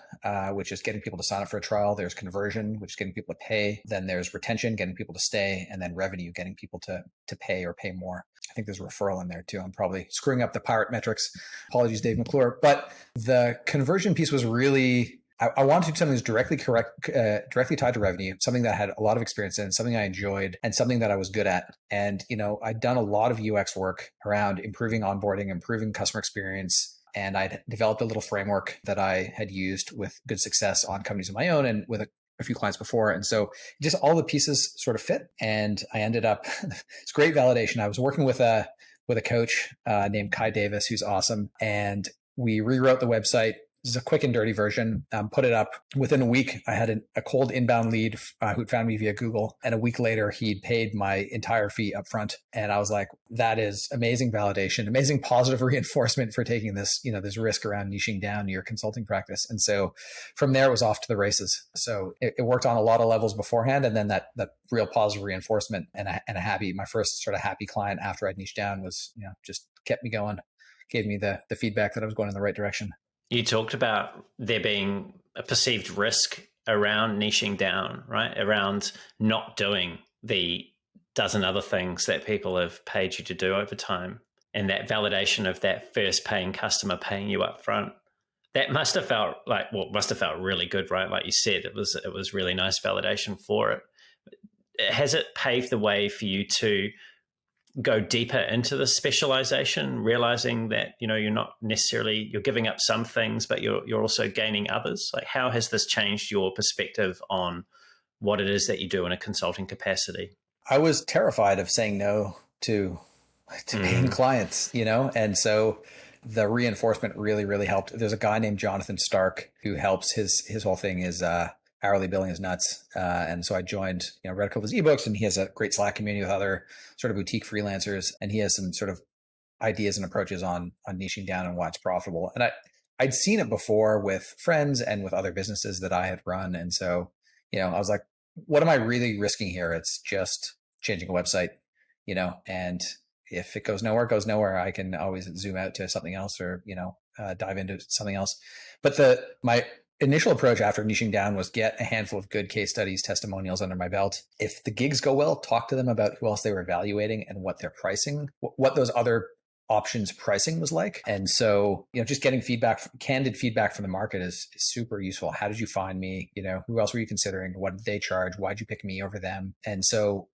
which is getting people to sign up for a trial. There's conversion, which is getting people to pay. Then there's retention, getting people to stay. And then revenue, getting people to pay or pay more. I think there's a referral in there too. I'm probably screwing up the pirate metrics. Apologies, Dave McClure. But the conversion piece was really, I wanted to do something that's directly tied to revenue, something that I had a lot of experience in, something I enjoyed, and something that I was good at. And, I'd done a lot of UX work around improving onboarding, improving customer experience. And I'd developed a little framework that I had used with good success on companies of my own and with a few clients before. And so just all the pieces sort of fit. And I ended up, it's great validation. I was working with a coach named Kai Davis, who's awesome. And we rewrote the website. This is a quick and dirty version. Put it up. Within a week, I had a cold inbound lead who'd found me via Google. And a week later, he'd paid my entire fee up front. And I was like, that is amazing validation, amazing positive reinforcement for taking this, this risk around niching down your consulting practice. And so from there, it was off to the races. So it worked on a lot of levels beforehand. And then that real positive reinforcement and my first sort of happy client after I'd niched down was, just kept me going, gave me the feedback that I was going in the right direction. You talked about there being a perceived risk around niching down, right? Around not doing the dozen other things that people have paid you to do over time. And that validation of that first paying customer paying you up front. That must have felt really good, right? Like you said, it was really nice validation for it. Has it paved the way for you to go deeper into the specialization, realizing that, you're giving up some things, but you're also gaining others? Like, how has this changed your perspective on what it is that you do in a consulting capacity? I was terrified of saying no to paying clients, and so the reinforcement really, really helped. There's a guy named Jonathan Stark who helps. His whole thing is hourly billing is nuts. And so I joined, read a couple of his ebooks, and he has a great Slack community with other sort of boutique freelancers. And he has some sort of ideas and approaches on niching down and why it's profitable. And I'd seen it before with friends and with other businesses that I had run. And so, I was like, what am I really risking here? It's just changing a website, and if it goes nowhere, it goes nowhere. I can always zoom out to something else or, dive into something else. But my initial approach after niching down was get a handful of good case studies, testimonials under my belt. If the gigs go well, talk to them about who else they were evaluating and what their pricing, what those other options pricing was like. And so, just getting candid feedback from the market is super useful. How did you find me? Who else were you considering? What did they charge? Why'd you pick me over them? And so,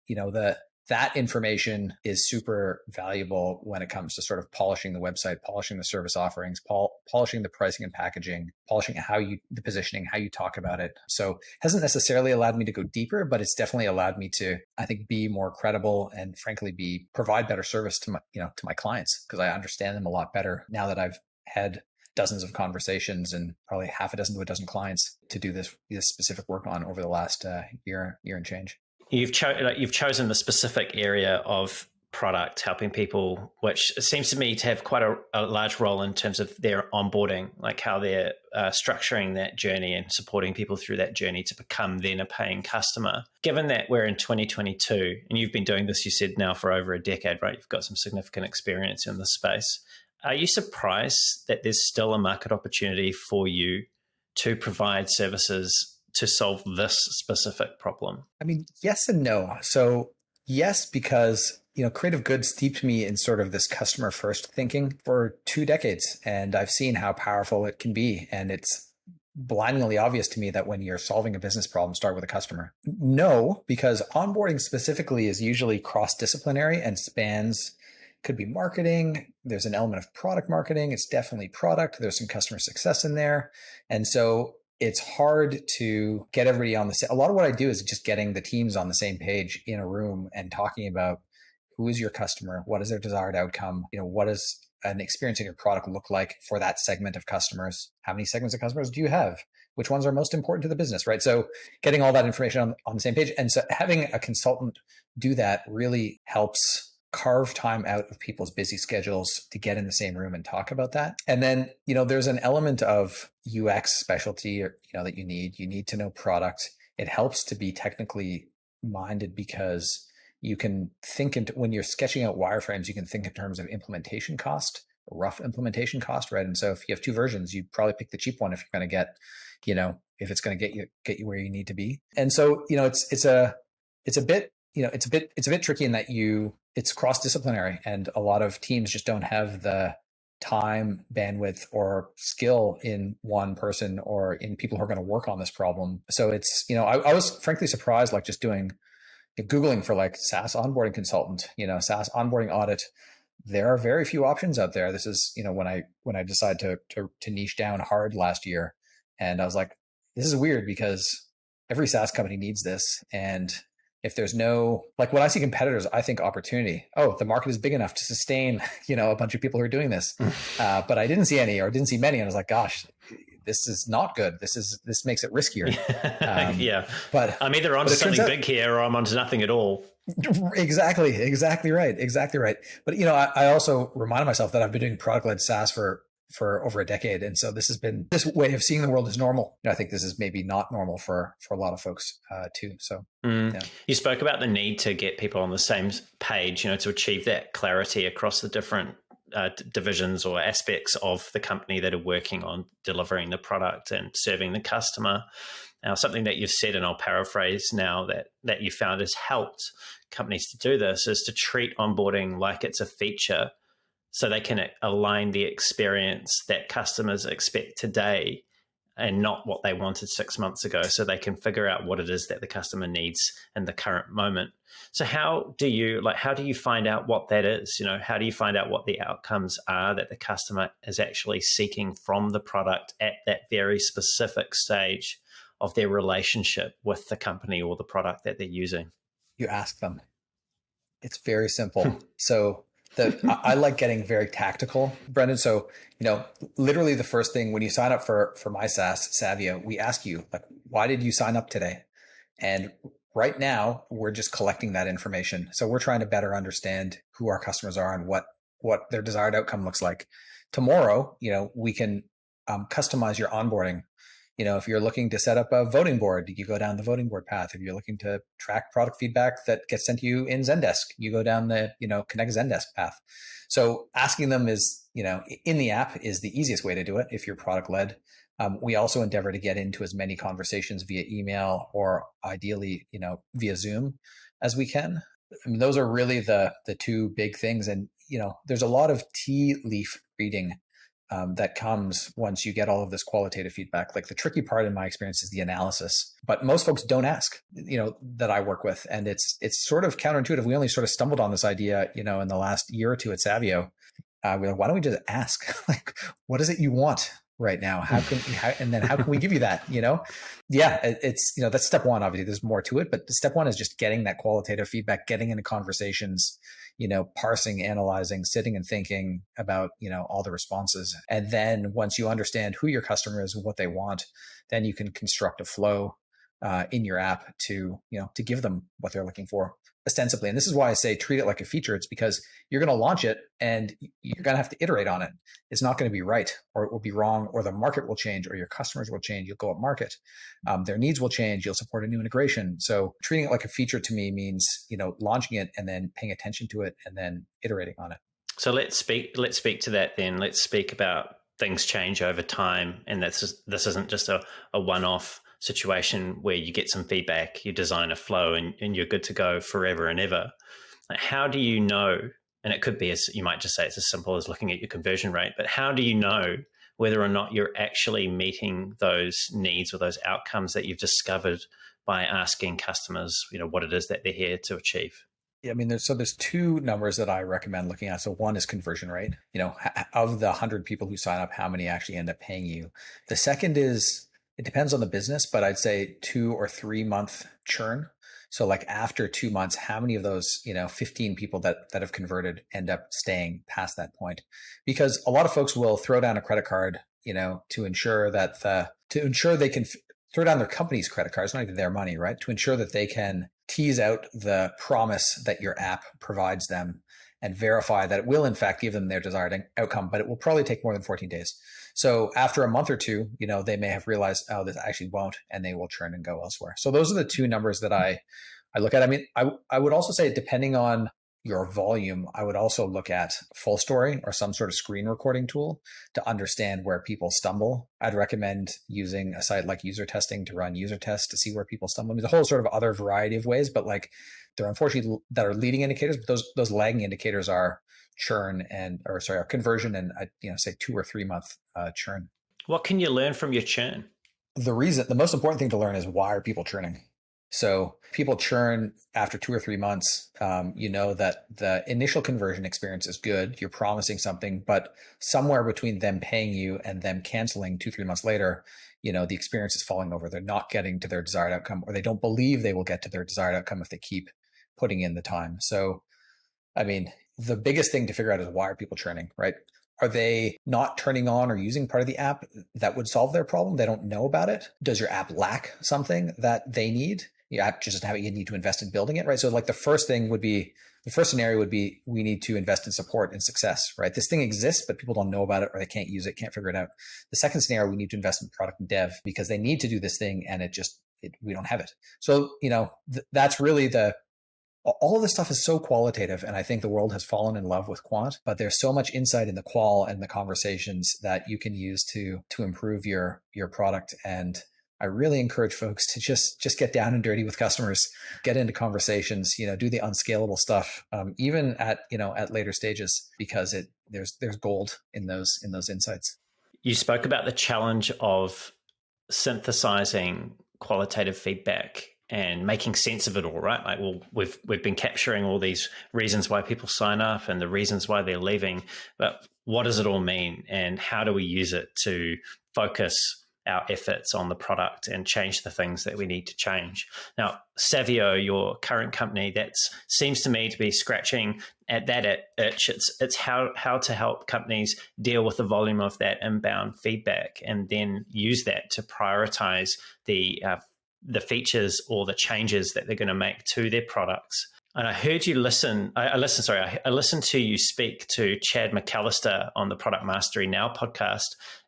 that information is super valuable when it comes to sort of polishing the website, polishing the service offerings, polishing the pricing and packaging, polishing the positioning, how you talk about it. So it hasn't necessarily allowed me to go deeper, but it's definitely allowed me to, I think, be more credible and frankly, provide better service to my clients, because I understand them a lot better now that I've had dozens of conversations and probably half a dozen to a dozen clients to do this specific work on over the last year and change. You've chosen the specific area of product, helping people, which seems to me to have quite a large role in terms of their onboarding, like how they're structuring that journey and supporting people through that journey to become then a paying customer. Given that we're in 2022 and you've been doing this, you said now for over a decade, right? You've got some significant experience in this space. Are you surprised that there's still a market opportunity for you to provide services to solve this specific problem? I mean, yes and no. So yes, because creative good steeped me in sort of this customer first thinking for 2 decades. And I've seen how powerful it can be. And it's blindingly obvious to me that when you're solving a business problem, start with a customer. No, because onboarding specifically is usually cross-disciplinary and spans, could be marketing. There's an element of product marketing. It's definitely product. There's some customer success in there. And so it's hard to get everybody on the same. A lot of what I do is just getting the teams on the same page in a room and talking about who is your customer, what is their desired outcome, what does an experience in your product look like for that segment of customers? How many segments of customers do you have? Which ones are most important to the business, right? So getting all that information on the same page. And so having a consultant do that really helps carve time out of people's busy schedules to get in the same room and talk about that. And then, there's an element of UX specialty, that you need to know product. It helps to be technically minded because you can think when you're sketching out wireframes, you can think in terms of implementation cost, rough implementation cost, right? And so if you have two versions, you probably pick the cheap one if you're going to get, if it's going to get you where you need to be. And so, it's a bit tricky in that it's cross-disciplinary, and a lot of teams just don't have the time, bandwidth, or skill in one person or in people who are going to work on this problem. So it's, I was frankly surprised, like just Googling for like SaaS onboarding consultant, SaaS onboarding audit. There are very few options out there. This is, when I decided to niche down hard last year, and I was like, this is weird because every SaaS company needs this. And if there's no, like when I see competitors, I think opportunity. Oh, the market is big enough to sustain, a bunch of people who are doing this. But I didn't see any or didn't see many. And I was like, gosh, this is not good. This makes it riskier. Yeah. But I'm either onto something big here or I'm onto nothing at all. Exactly right. But, I also reminded myself that I've been doing product-led SaaS for over a decade. And so this way of seeing the world is normal. I think this is maybe not normal for a lot of folks too. So yeah. You spoke about the need to get people on the same page, to achieve that clarity across the different divisions or aspects of the company that are working on delivering the product and serving the customer. Now, something that you've said, and I'll paraphrase now, that you found has helped companies to do this is to treat onboarding like it's a feature, so they can align the experience that customers expect today and not what they wanted 6 months ago, so they can figure out what it is that the customer needs in the current moment. So how do you find out what that is? How do you find out what the outcomes are that the customer is actually seeking from the product at that very specific stage of their relationship with the company or the product that they're using? You ask them. It's very simple. So I like getting very tactical, Brendan. So, literally the first thing when you sign up for my SaaS, Savio, we ask you, like, why did you sign up today? And right now we're just collecting that information. So we're trying to better understand who our customers are and what their desired outcome looks like. Tomorrow, we can customize your onboarding. If you're looking to set up a voting board, you go down the voting board path. If you're looking to track product feedback that gets sent to you in Zendesk, you go down the, Connect Zendesk path. So asking them is, in the app is the easiest way to do it if you're product led. We also endeavor to get into as many conversations via email or ideally, via Zoom as we can. I mean, those are really the two big things. And, there's a lot of tea leaf reading that comes once you get all of this qualitative feedback. Like the tricky part in my experience is the analysis, but most folks don't ask, that I work with. And it's sort of counterintuitive. We only sort of stumbled on this idea, in the last year or two at Savio. We're like, why don't we just ask, like, what is it you want right now? And then how can we give you that? Yeah, it's, that's step one. Obviously there's more to it, but step one is just getting that qualitative feedback, getting into conversations, parsing, analyzing, sitting and thinking about, all the responses. And then once you understand who your customer is and what they want, then you can construct a flow in your app to give them what they're looking for ostensibly. And this is why I say treat it like a feature. It's because you're going to launch it and you're going to have to iterate on it. It's not going to be right, or it will be wrong, or the market will change, or your customers will change. You'll go up market. Their needs will change. You'll support a new integration. So treating it like a feature to me means, launching it and then paying attention to it and then iterating on it. So let's speak to that then. Let's speak about things change over time. And this isn't just a one-off situation where you get some feedback, you design a flow and you're good to go forever and ever. Like, how do you know, and it could be, as you might just say, it's as simple as looking at your conversion rate, but how do you know whether or not you're actually meeting those needs or those outcomes that you've discovered by asking customers, what it is that they're here to achieve? Yeah, I mean, there's two numbers that I recommend looking at. So one is conversion rate. Of the 100 people who sign up, how many actually end up paying you? The second is, it depends on the business, but I'd say 2 or 3 month churn. So like after 2 months, how many of those 15 people that have converted end up staying past that point? Because a lot of folks will throw down a credit card, to ensure they can throw down their company's credit cards, not even their money, right? To ensure that they can tease out the promise that your app provides them and verify that it will in fact give them their desired outcome, but it will probably take more than 14 days. So after a month or two, they may have realized, oh, this actually won't, and they will churn and go elsewhere. So those are the two numbers that I look at. I mean, I would also say, depending on your volume, I would also look at Full Story or some sort of screen recording tool to understand where people stumble. I'd recommend using a site like User Testing to run user tests to see where people stumble. I mean, there's a whole sort of other variety of ways, but like there are unfortunately that are leading indicators, but those lagging indicators are churn or conversion and say 2 or 3 month churn. What can you learn from your churn? The most important thing to learn is, why are people churning? So people churn after 2 or 3 months. That the initial conversion experience is good. You're promising something, but somewhere between them paying you and them canceling 2-3 months later, the experience is falling over. They're not getting to their desired outcome, or they don't believe they will get to their desired outcome if they keep putting in the time. So, I mean, the biggest thing to figure out is, why are people churning, right? Are they not turning on or using part of the app that would solve their problem? They don't know about it. Does your app lack something that they need? Your app just doesn't have it. You need to invest in building it, right? So like the first scenario would be, we need to invest in support and success, right? This thing exists, but people don't know about it, or they can't use it, can't figure it out. The second scenario, we need to invest in product and dev because they need to do this thing and we don't have it. So, that's really all of this stuff is so qualitative, and I think the world has fallen in love with quant, but there's so much insight in the qual and the conversations that you can use to improve your product. And I really encourage folks to just get down and dirty with customers, get into conversations, do the unscalable stuff, even at later stages, because there's gold in those insights. You spoke about the challenge of synthesizing qualitative feedback and making sense of it all, right? Like, well, we've been capturing all these reasons why people sign up and the reasons why they're leaving, but what does it all mean, and how do we use it to focus our efforts on the product and change the things that we need to change? Now, Savio, your current company, that seems to me to be scratching at that itch. It's how to help companies deal with the volume of that inbound feedback, and then use that to prioritize the features or the changes that they're going to make to their products. And I heard you I listened to you speak to Chad McAllister on the Product Mastery Now podcast.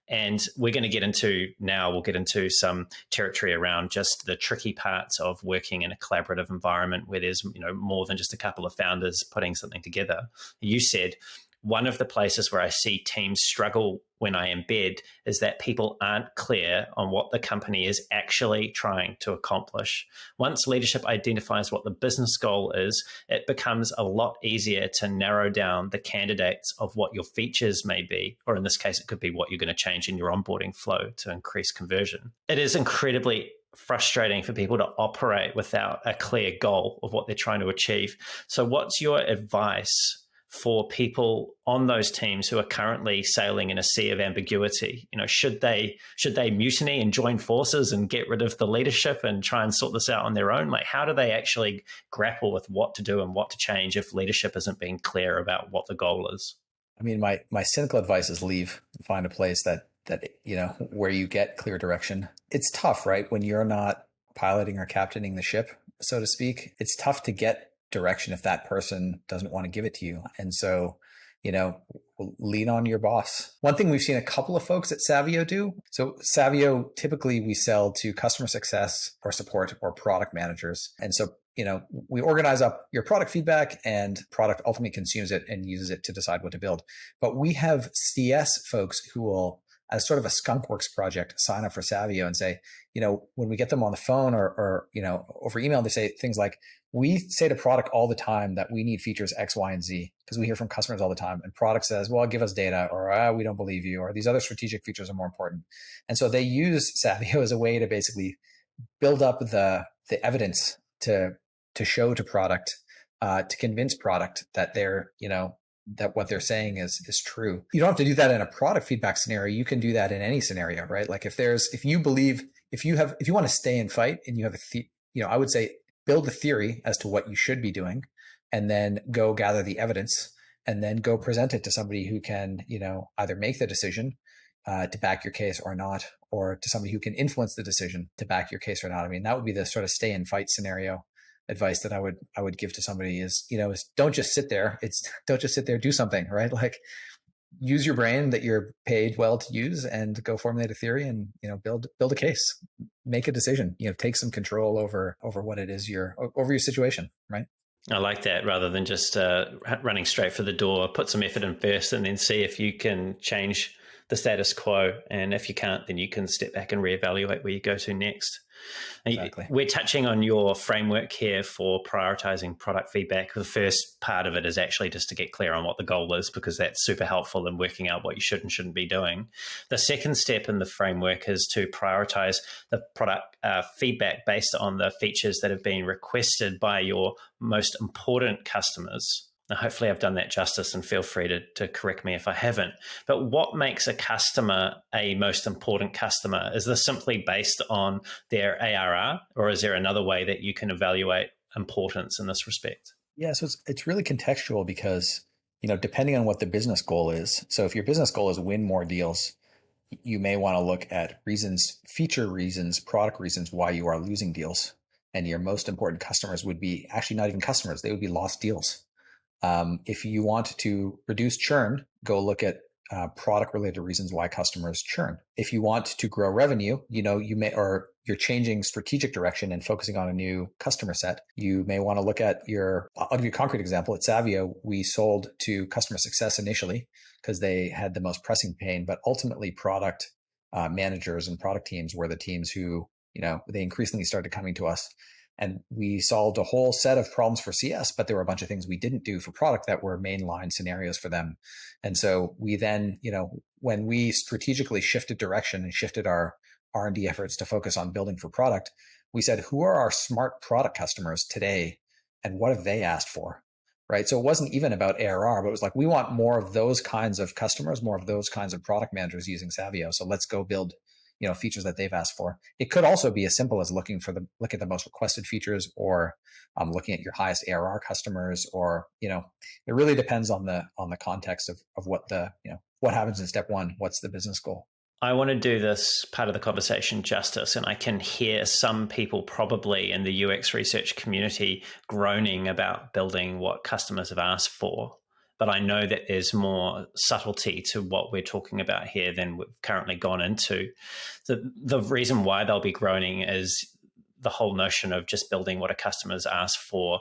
And we'll get into some territory around just the tricky parts of working in a collaborative environment where there's more than just a couple of founders putting something together. You said, one of the places where I see teams struggle when I embed is that people aren't clear on what the company is actually trying to accomplish. Once leadership identifies what the business goal is, it becomes a lot easier to narrow down the candidates of what your features may be, or in this case, it could be what you're going to change in your onboarding flow to increase conversion. It is incredibly frustrating for people to operate without a clear goal of what they're trying to achieve. So what's your advice for people on those teams who are currently sailing in a sea of ambiguity? Should they mutiny and join forces and get rid of the leadership and try and sort this out on their own? Like, how do they actually grapple with what to do and what to change if leadership isn't being clear about what the goal is? I mean, my cynical advice is leave and find a place that where you get clear direction. It's tough, right? When you're not piloting or captaining the ship, so to speak, it's tough to get direction if that person doesn't want to give it to you. And so, lean on your boss. One thing we've seen a couple of folks at Savio do. So Savio, typically we sell to customer success or support or product managers. And so, we organize up your product feedback, and product ultimately consumes it and uses it to decide what to build. But we have CS folks who will, as sort of a skunkworks project, sign up for Savio and say, when we get them on the phone or over email, they say things like, we say to product all the time that we need features X, Y, and Z because we hear from customers all the time. And product says, well, give us data, or we don't believe you, or these other strategic features are more important. And so they use Savio as a way to basically build up the evidence to show to product, to convince product that they're, that what they're saying is true. You don't have to do that in a product feedback scenario. You can do that in any scenario, right? Like if you want to stay and fight and you have I would say build a theory as to what you should be doing, and then go gather the evidence, and then go present it to somebody who can, either make the decision to back your case or not, or to somebody who can influence the decision to back your case or not. I mean, that would be the sort of stay and fight scenario advice that I would give to somebody is don't just sit there. Don't just sit there, do something, right? Like use your brain that you're paid well to use and go formulate a theory and, build a case, make a decision, take some control over what it is over your situation, right? I like that, rather than just running straight for the door. Put some effort in first and then see if you can change the status quo. And if you can't, then you can step back and reevaluate where you go to next. Exactly. We're touching on your framework here for prioritizing product feedback. The first part of it is actually just to get clear on what the goal is, because that's super helpful in working out what you should and shouldn't be doing. The second step in the framework is to prioritize the product feedback based on the features that have been requested by your most important customers. Now, hopefully I've done that justice, and feel free to correct me if I haven't. But what makes a customer a most important customer? Is this simply based on their ARR, or is there another way that you can evaluate importance in this respect? Yeah, so it's really contextual because, depending on what the business goal is. So if your business goal is win more deals, you may want to look at reasons, feature reasons, product reasons why you are losing deals. And your most important customers would be actually not even customers. They would be lost deals. If you want to reduce churn, go look at product-related reasons why customers churn. If you want to grow revenue, or you're changing strategic direction and focusing on a new customer set, you may want to look at I'll give you a concrete example. At Savio, we sold to customer success initially because they had the most pressing pain, but ultimately product managers and product teams were the teams who, they increasingly started coming to us. And we solved a whole set of problems for CS, but there were a bunch of things we didn't do for product that were mainline scenarios for them. And so we then, when we strategically shifted direction and shifted our R&D efforts to focus on building for product, we said, who are our smart product customers today? And what have they asked for? Right. So it wasn't even about ARR, but it was like, we want more of those kinds of customers, more of those kinds of product managers using Savio. So let's go build features that they've asked for. It could also be as simple as look at the most requested features, or looking at your highest ARR customers, or, it really depends on the context of what what happens in step one. What's the business goal? I want to do this part of the conversation justice, and I can hear some people probably in the UX research community groaning about building what customers have asked for. But I know that there's more subtlety to what we're talking about here than we've currently gone into. The reason why they'll be groaning is the whole notion of just building what a customer's asked for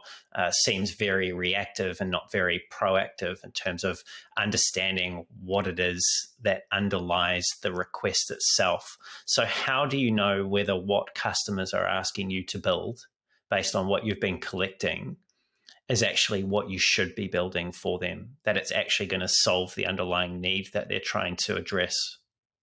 seems very reactive and not very proactive in terms of understanding what it is that underlies the request itself. So how do you know whether what customers are asking you to build based on what you've been collecting is actually what you should be building for them, that it's actually going to solve the underlying need that they're trying to address?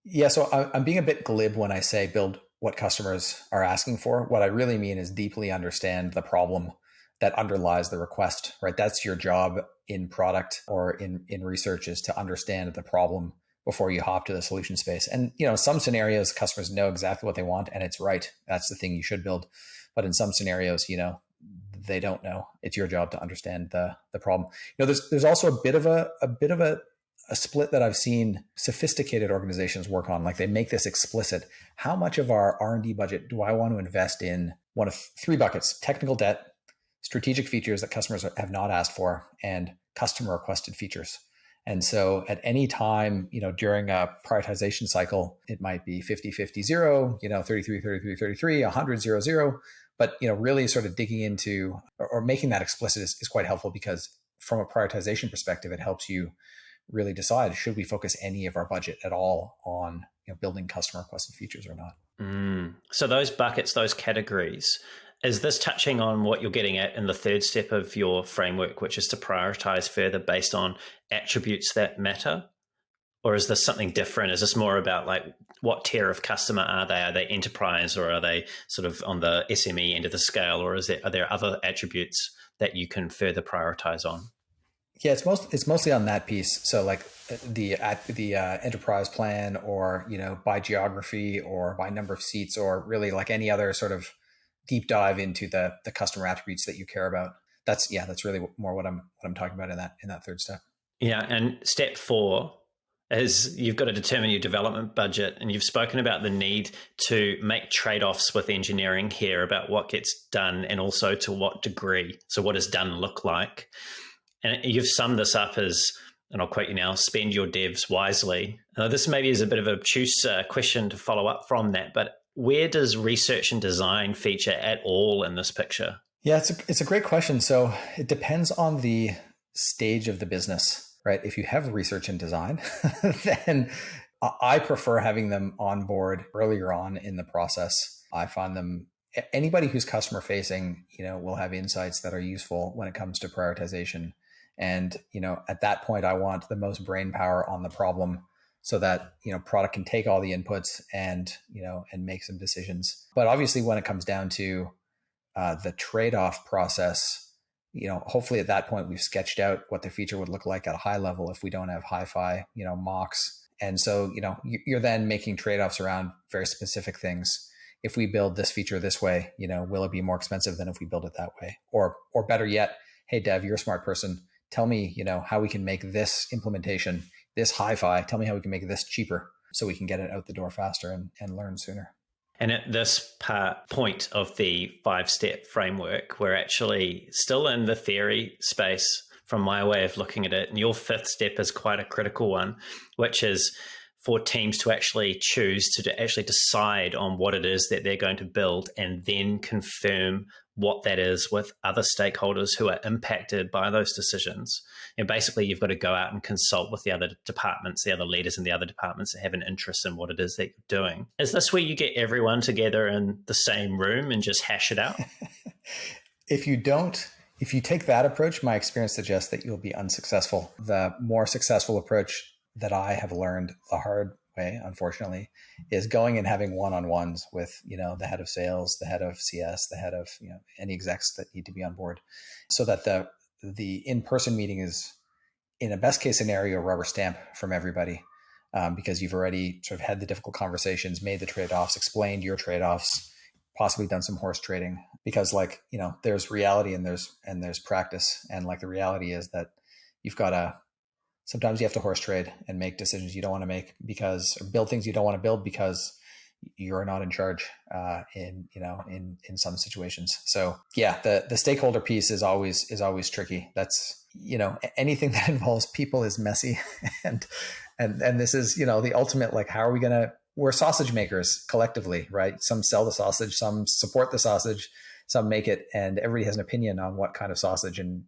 Yeah, so I'm being a bit glib when I say build what customers are asking for. What I really mean is deeply understand the problem that underlies the request, right? That's your job in product or in research, is to understand the problem before you hop to the solution space. And, some scenarios, customers know exactly what they want and it's right. That's the thing you should build. But in some scenarios, they don't know. It's your job to understand the problem. There's also a bit of a split that I've seen sophisticated organizations work on. Like they make this explicit. How much of our R&D budget do I want to invest in one of three buckets: technical debt, strategic features that customers have not asked for, and customer requested features? And so at any time, during a prioritization cycle, it might be 50-50, 0, 33-33-33, 100-0-0. But, really sort of digging into or making that explicit is quite helpful, because from a prioritization perspective, it helps you really decide, should we focus any of our budget at all on building customer requested features or not? So those buckets, those categories, Is this touching on what you're getting at in the third step of your framework, which is to prioritize further based on attributes that matter? Or is this something different? Is this more about like what tier of customer are they? Are they enterprise, or are they sort of on the SME end of the scale? Or are there other attributes that you can further prioritize on? Yeah, it's mostly on that piece. So like the enterprise plan, or by geography or by number of seats, or really like any other sort of deep dive into the customer attributes that you care about. That's really more what I'm talking about in that third step. Yeah, and step 4 is you've got to determine your development budget, and you've spoken about the need to make trade-offs with engineering here about what gets done and also to what degree. So what does done look like? And you've summed this up as, and I'll quote you now, spend your devs wisely. This maybe is a bit of an obtuse question to follow up from that, but where does research and design feature at all in this picture? Yeah, it's a great question. So it depends on the stage of the business. Right. If you have research and design, then I prefer having them on board earlier on in the process. I find anybody who's customer facing, will have insights that are useful when it comes to prioritization. And, at that point, I want the most brain power on the problem so that, product can take all the inputs and make some decisions. But obviously, when it comes down to the trade-off process, hopefully at that point we've sketched out what the feature would look like at a high level if we don't have hi-fi, mocks. And so, you're then making trade-offs around very specific things. If we build this feature this way, will it be more expensive than if we build it that way? Or better yet, hey, Dev, you're a smart person. Tell me, how we can make this implementation, this hi-fi, tell me how we can make this cheaper so we can get it out the door faster and learn sooner. And at this point of the 5-step framework, we're actually still in the theory space from my way of looking at it. And your 5th step is quite a critical one, which is for teams to actually choose to actually decide on what it is that they're going to build and then confirm what that is with other stakeholders who are impacted by those decisions. And basically, you've got to go out and consult with the other departments, the other leaders in the other departments that have an interest in what it is that you're doing. Is this where you get everyone together in the same room and just hash it out? If you take that approach, my experience suggests that you'll be unsuccessful. The more successful approach that I have learned the hard way, unfortunately, is going and having one-on-ones with, the head of sales, the head of CS, the head of, any execs that need to be on board, so that the in-person meeting is, in a best case scenario, rubber stamp from everybody, because you've already sort of had the difficult conversations, made the trade-offs, explained your trade-offs, possibly done some horse trading, because there's reality and there's practice. And the reality is that sometimes you have to horse trade and make decisions you don't want to make or build things you don't want to build because you're not in charge in some situations. So yeah, the stakeholder piece is always tricky. That's, anything that involves people is messy. and this is, the ultimate, how are we going to, we're sausage makers collectively, right? Some sell the sausage, some support the sausage, some make it, and everybody has an opinion on what kind of sausage and,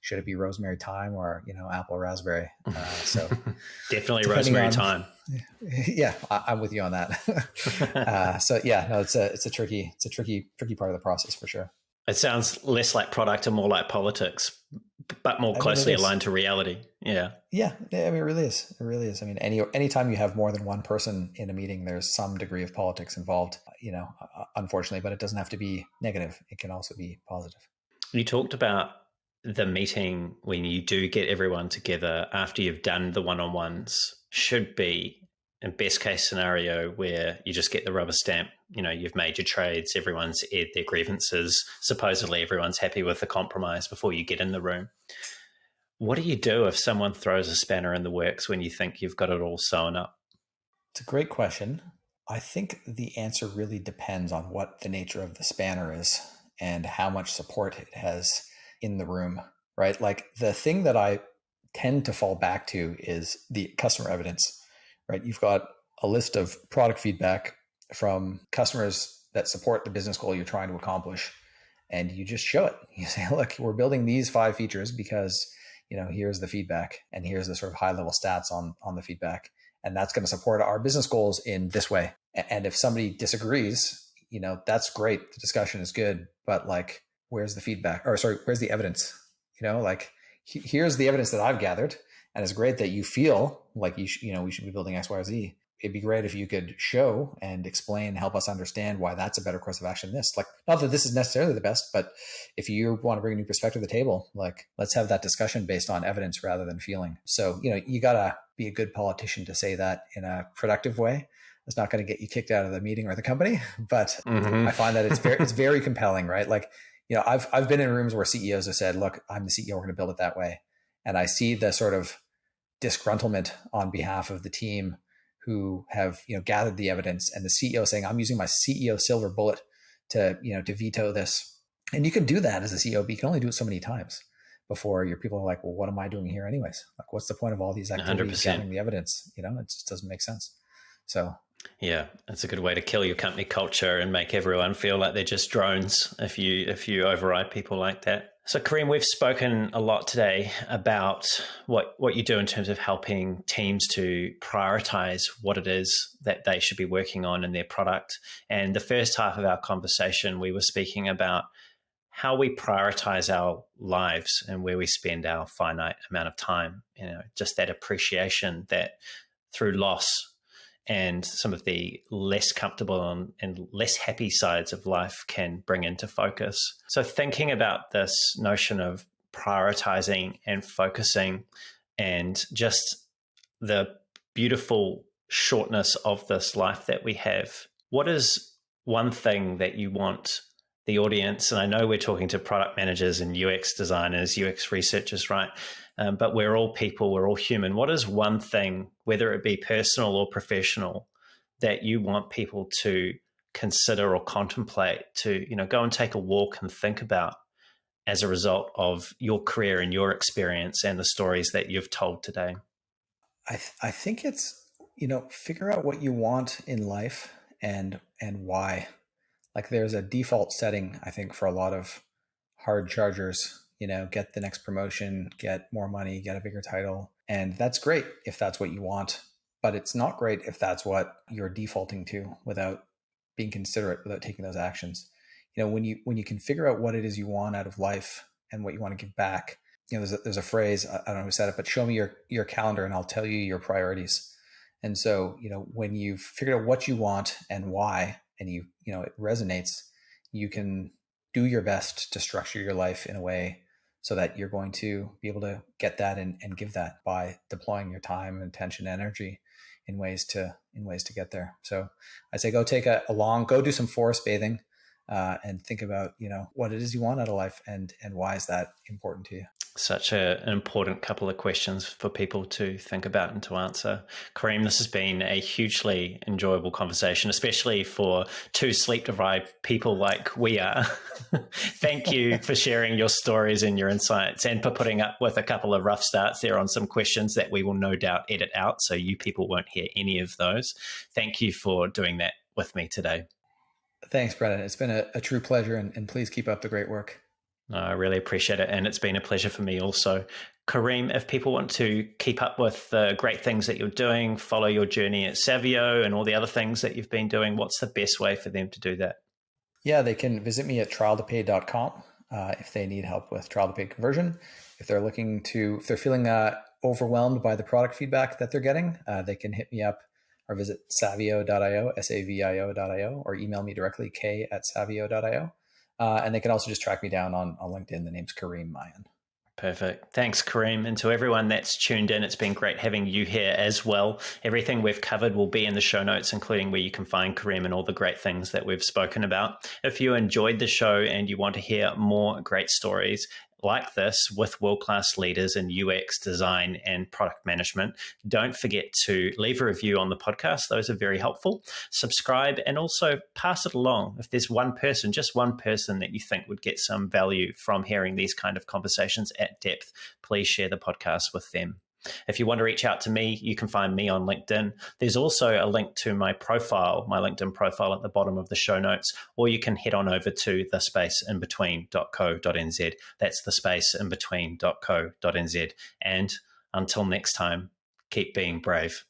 should it be rosemary thyme or, apple raspberry? So definitely rosemary thyme. Yeah, I'm with you on that. So yeah, no, it's a tricky part of the process for sure. It sounds less like product and more like politics, but more closely aligned to reality. Yeah. Yeah. I mean, it really is. It really is. I mean, anytime you have more than one person in a meeting, there's some degree of politics involved, unfortunately, but it doesn't have to be negative. It can also be positive. You talked about the meeting when you do get everyone together after you've done the one-on-ones should be, in best case scenario, where you just get the rubber stamp, you've made your trades, everyone's aired their grievances, supposedly everyone's happy with the compromise before you get in the room. What do you do if someone throws a spanner in the works when you think you've got it all sewn up? It's a great question. I think the answer really depends on what the nature of the spanner is and how much support it has in the room, right? The thing that I tend to fall back to is the customer evidence, right? You've got a list of product feedback from customers that support the business goal you're trying to accomplish, and you just show it. You say, look, we're building these 5 features because, here's the feedback and here's the sort of high level stats on the feedback. And that's going to support our business goals in this way. And if somebody disagrees, that's great. The discussion is good, but like, where's the feedback? Or sorry, where's the evidence? Like here's the evidence that I've gathered, and it's great that you feel like we should be building X, Y, or Z. It'd be great if you could show and explain, help us understand why that's a better course of action than this. Like, not that this is necessarily the best, but if you want to bring a new perspective to the table, like, let's have that discussion based on evidence rather than feeling. So, you gotta be a good politician to say that in a productive way. It's not going to get you kicked out of the meeting or the company, but I find that it's very compelling, right? Like, I've been in rooms where CEOs have said, look, I'm the CEO, we're going to build it that way. And I see the sort of disgruntlement on behalf of the team who have, gathered the evidence, and the CEO saying, I'm using my CEO silver bullet to veto this. And you can do that as a CEO, but you can only do it so many times before your people are like, well, what am I doing here anyways? Like, what's the point of all these activities, 100%. gathering the evidence? It just doesn't make sense. So yeah, it's a good way to kill your company culture and make everyone feel like they're just drones if you override people like that. So Kareem, we've spoken a lot today about what you do in terms of helping teams to prioritize what it is that they should be working on in their product. And the first half of our conversation, we were speaking about how we prioritize our lives and where we spend our finite amount of time, just that appreciation that through loss and some of the less comfortable and less happy sides of life can bring into focus. So thinking about this notion of prioritizing and focusing and just the beautiful shortness of this life that we have, what is one thing that you want the audience, and I know we're talking to product managers and UX designers, UX researchers, right? But we're all people, we're all human. What is one thing, whether it be personal or professional, that you want people to consider or contemplate, to go and take a walk and think about as a result of your career and your experience and the stories that you've told today? I think it's, figure out what you want in life and why. Like, there's a default setting, I think, for a lot of hard chargers, get the next promotion, get more money, get a bigger title. And that's great if that's what you want, but it's not great if that's what you're defaulting to without being considerate, without taking those actions. When you can figure out what it is you want out of life and what you want to give back, there's a phrase, I don't know who said it, but show me your calendar and I'll tell you your priorities. And so, when you've figured out what you want and why, and it resonates, you can do your best to structure your life in a way so that you're going to be able to get that and give that by deploying your time, attention, energy in ways to get there. So I say, go take go do some forest bathing, and think about, what it is you want out of life and why is that important to you. Such an important couple of questions for people to think about and to answer. Kareem, this has been a hugely enjoyable conversation, especially for two sleep-deprived people like we are. Thank you for sharing your stories and your insights and for putting up with a couple of rough starts there on some questions that we will no doubt edit out, so you people won't hear any of those. Thank you for doing that with me today. Thanks, Brendan. It's been a true pleasure, and please keep up the great work. I really appreciate it. And it's been a pleasure for me also. Kareem, if people want to keep up with the great things that you're doing, follow your journey at Savio and all the other things that you've been doing, what's the best way for them to do that? Yeah, they can visit me at trial2pay.com if they need help with trial to pay conversion. If they're feeling overwhelmed by the product feedback that they're getting, they can hit me up or visit savio.io, savio.io, or email me directly, k@savio.io. And they can also just track me down on LinkedIn. The name's Kareem Mayan. Perfect. Thanks, Kareem. And to everyone that's tuned in, it's been great having you here as well. Everything we've covered will be in the show notes, including where you can find Kareem and all the great things that we've spoken about. If you enjoyed the show and you want to hear more great stories like this with world-class leaders in UX design and product management, don't forget to leave a review on the podcast. Those are very helpful. Subscribe and also pass it along. If there's one person, just one person that you think would get some value from hearing these kind of conversations at depth, please share the podcast with them. If you want to reach out to me, you can find me on LinkedIn. There's also a link to my profile, my LinkedIn profile at the bottom of the show notes, or you can head on over to thespaceinbetween.co.nz. That's thespaceinbetween.co.nz. And until next time, keep being brave.